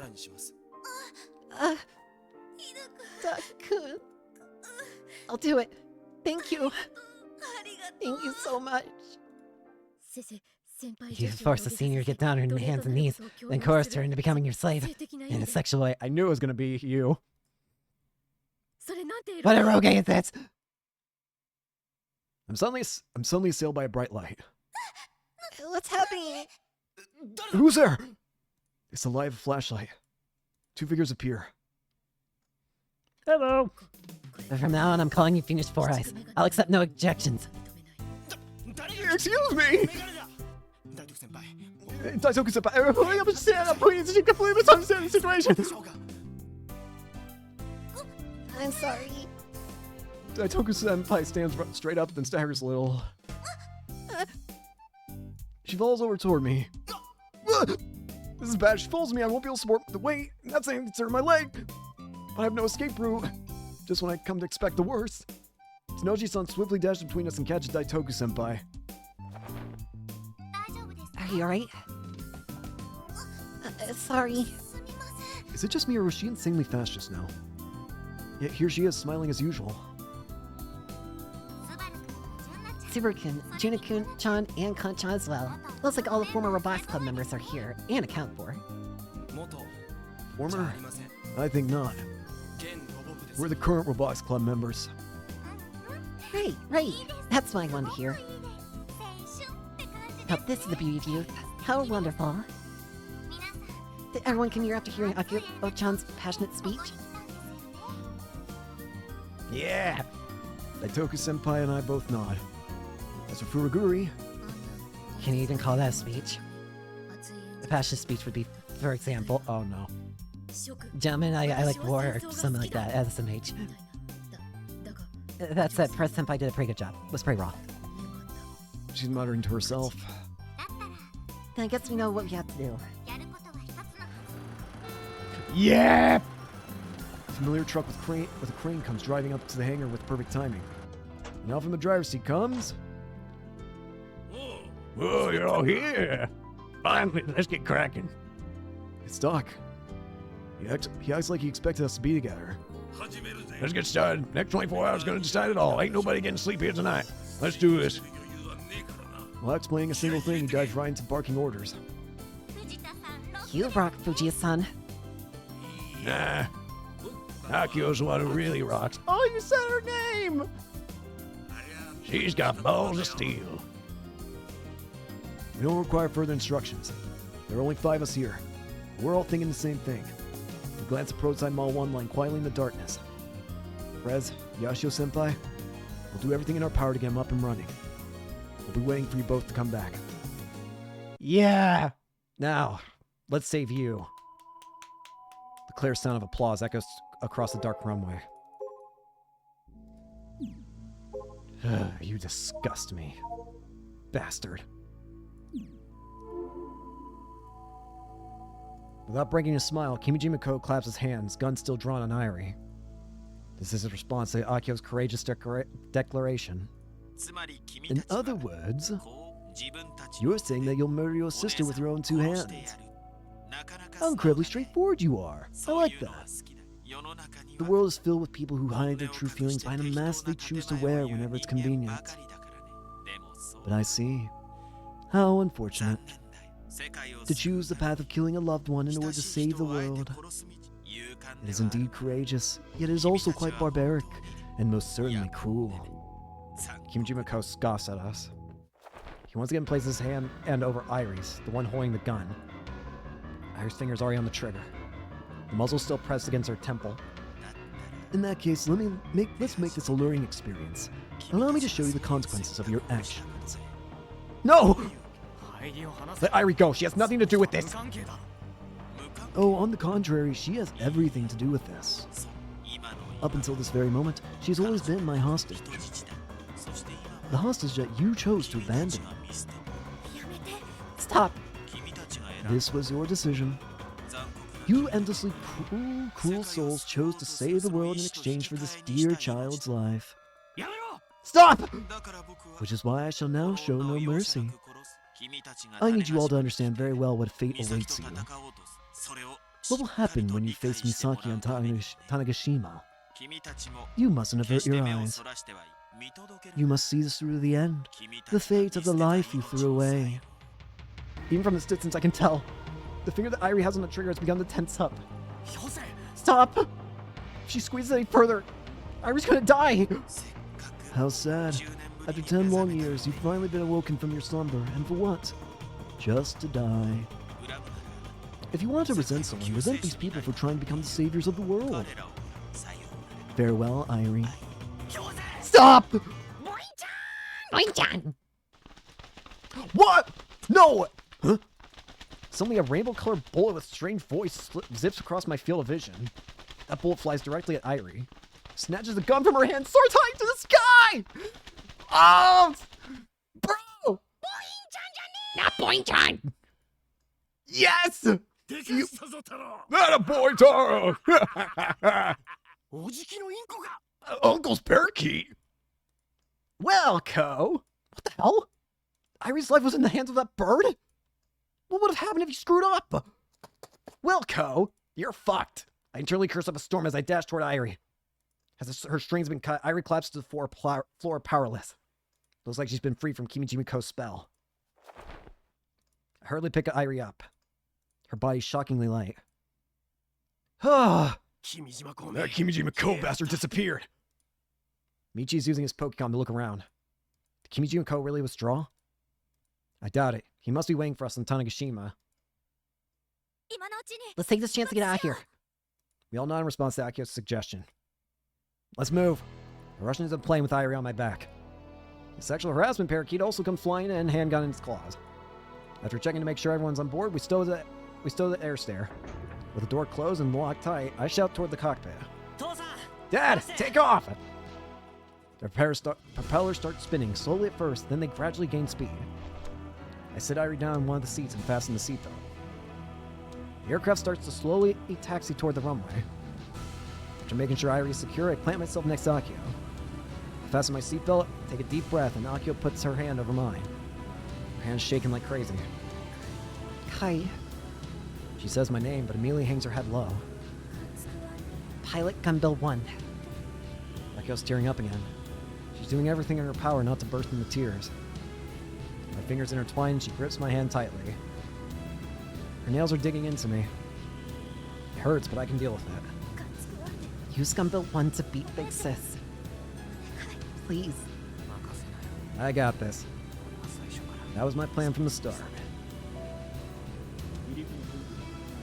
Hidaka-kun. I'll do it. Thank you. Thank you so much. You forced the senior to get down on her hands and knees, then coerced her into becoming your slave. In a sexual way. I knew it was gonna be you. What a rogue is this? I'm suddenly assailed by a bright light. What's happening? Who's there? It's the light of a flashlight. Two figures appear. Hello. But from now on, I'm calling you Phoenix Four Eyes. I'll accept no objections. Excuse me! Daitoku-senpai, I understand, please, you completely misunderstand the situation. I'm sorry. Daitoku-senpai stands straight up, then staggers a little. She falls over toward me. This is bad. She falls me. I won't be able to support the weight. That's saying it's hurt my leg. But I have no escape route. Just when I come to expect the worst. Tsunoji-san swiftly dashes between us and catches Daitoku-senpai. Are you alright? Sorry. Is it just me or was she insanely fast just now? Yet here she is, smiling as usual. Subaru-kun, Juna-kun, Chan, and Kan-chan as well. Looks like all the former Robotics Club members are here, and accounted for. Former? I think not. We're the current Robotics Club members. Right. That's what I wanted to hear. Now this is the beauty of youth. How wonderful. Did everyone come here after hearing Akio-chan's passionate speech? Yeah! Daitoku-senpai and I both nod. As for Furiguri... Can you even call that a speech? A passionate speech would be, for example, Oh no. gentlemen, I like war, or something like that, as SMH. That said, Press Senpai did a pretty good job. It was pretty raw. She's muttering to herself. Then I guess we know what we have to do. Yeah! A familiar truck with a crane comes driving up to the hangar with perfect timing. Now from the driver's seat comes... Oh, you're all here. Finally, let's get cracking. It's Doc. He acts like he expected us to be together. Let's get started. Next 24 hours gonna decide it all. Ain't nobody getting sleep here tonight. Let's do this. While explaining a single thing, he dives right into barking orders. You rock, Fujiya-san. Nah. Akio's the one who really rocks. Oh, you said her name! She's got balls of steel. We don't require further instructions. There are only 5 of us here. We're all thinking the same thing. We glance at Prototype Mall 1 lying quietly in the darkness. Prez, Yashio-senpai, we'll do everything in our power to get him up and running. We'll be waiting for you both to come back. Yeah! Now, let's save you. The clear sound of applause echoes across the dark runway. You disgust me. Bastard. Without breaking a smile, Kimijima-ko claps his hands, gun still drawn on Irie. This is his response to Akio's courageous declaration. In other words, you're saying that you'll murder your sister with your own 2 hands. How incredibly straightforward you are. I like that. The world is filled with people who hide their true feelings behind a mask they choose to wear whenever it's convenient. But I see. How unfortunate. To choose the path of killing a loved one in order to save the world. It is indeed courageous, yet it is also quite barbaric, and most certainly cruel. Kimijima-ko scoffs at us. He once again places his hand over Irie's, the one holding the gun. Irie's finger's already on the trigger. The muzzle still pressed against her temple. In that case, let's make this a learning experience. Allow me to show you the consequences of your actions. No! Let Irie go. She has nothing to do with this. Oh, on the contrary, she has everything to do with this. Up until this very moment, she's always been my hostage. The hostage that you chose to abandon. Stop. This was your decision. You endlessly cruel souls chose to save the world in exchange for this dear child's life. Stop! Which is why I shall now show no mercy. I need you all to understand very well what fate awaits you. What will happen when you face Misaki on Tanegashima? You mustn't avert your eyes. You must see this through to the end. The fate of the life you threw away. Even from this distance, I can tell. The finger that Irie has on the trigger has begun to tense up. Stop! If she squeezes any further, Irie's gonna die! How sad. After 10 long years, you've finally been awoken from your slumber, and for what? Just to die. If you want to resent someone, resent these people for trying to become the saviors of the world. Farewell, Irie. Stop! Boing-chan! What? No! Huh? Suddenly a rainbow-colored bullet with strange voice zips across my field of vision. That bullet flies directly at Irie. Snatches the gun from her hand, soars high to the sky! Oh! Bro! Not Boing-chan! Yes! That a boy, Taro! Uncle's parakeet! Well, Ko! What the hell? Irie's life was in the hands of that bird? What would have happened if you screwed up? Well, Ko, you're fucked. I internally curse up a storm as I dash toward Irie. As her strings have been cut, Irie collapses to the floor powerless. Looks like she's been freed from Kimijima-ko's spell. I hurriedly pick Irie up. Her body shockingly light. That Kimijima-ko bastard disappeared. Michi's using his Pokemon to look around. Did Kimijima-ko really withdraw? I doubt it. He must be waiting for us in Tanegashima. Let's take this chance to get out of here. We all nod in response to Akio's suggestion. Let's move. The Russian is playing with Irie on my back. The sexual harassment parakeet also comes flying in, handgun in its claws. After checking to make sure everyone's on board, we stow the air stair. With the door closed and locked tight, I shout toward the cockpit. Dad, take off! The propellers start spinning, slowly at first, then they gradually gain speed. I sit Irie down in one of the seats and fasten the seatbelt. The aircraft starts to slowly taxi toward the runway. After making sure Irie is secure, I plant myself next to Akio. I fasten my seatbelt, take a deep breath, and Akio puts her hand over mine. Her hand's shaking like crazy. Kai. She says my name, but immediately hangs her head low. Pilot Gunbill 1. Akio's tearing up again. She's doing everything in her power not to burst into tears. My fingers intertwine and she grips my hand tightly. Her nails are digging into me. It hurts, but I can deal with it. You scum built one to beat Big Sis. Please. I got this. That was my plan from the start.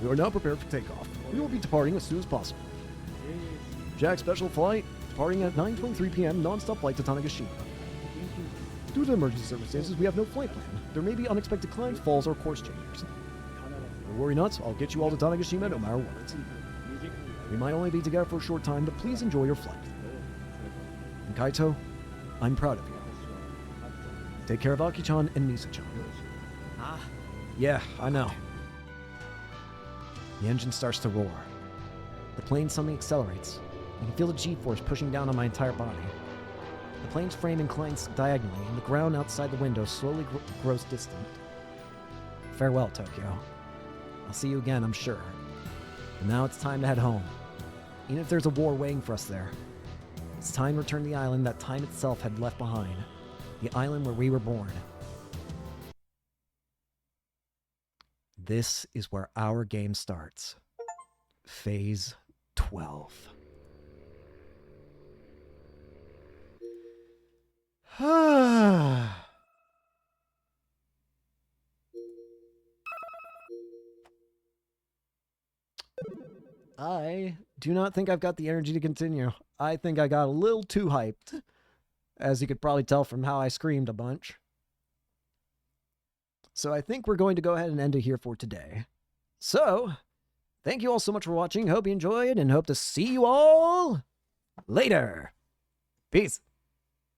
We are now prepared for takeoff. We will be departing as soon as possible. Jack special flight, departing at 9:23 p.m. non-stop flight to Tanegashima. Due to emergency circumstances, we have no flight plan. There may be unexpected climbs, falls, or course changes. Don't worry nuts, I'll get you all to Tanegashima no matter what. We might only be together for a short time, but please enjoy your flight. And Kaito, I'm proud of you. Take care of Aki-chan and Misa-chan. Yeah, I know. The engine starts to roar. The plane suddenly accelerates. I can feel the G-force pushing down on my entire body. The plane's frame inclines diagonally, and the ground outside the window slowly grows distant. Farewell, Tokyo. I'll see you again, I'm sure. But now it's time to head home. Even if there's a war waiting for us there, it's time to return to the island that time itself had left behind. The island where we were born. This is where our game starts. Phase 12. I do not think I've got the energy to continue. I think I got a little too hyped, as you could probably tell from how I screamed a bunch. So I think we're going to go ahead and end it here for today. So, thank you all so much for watching. Hope you enjoyed, and hope to see you all later. Peace.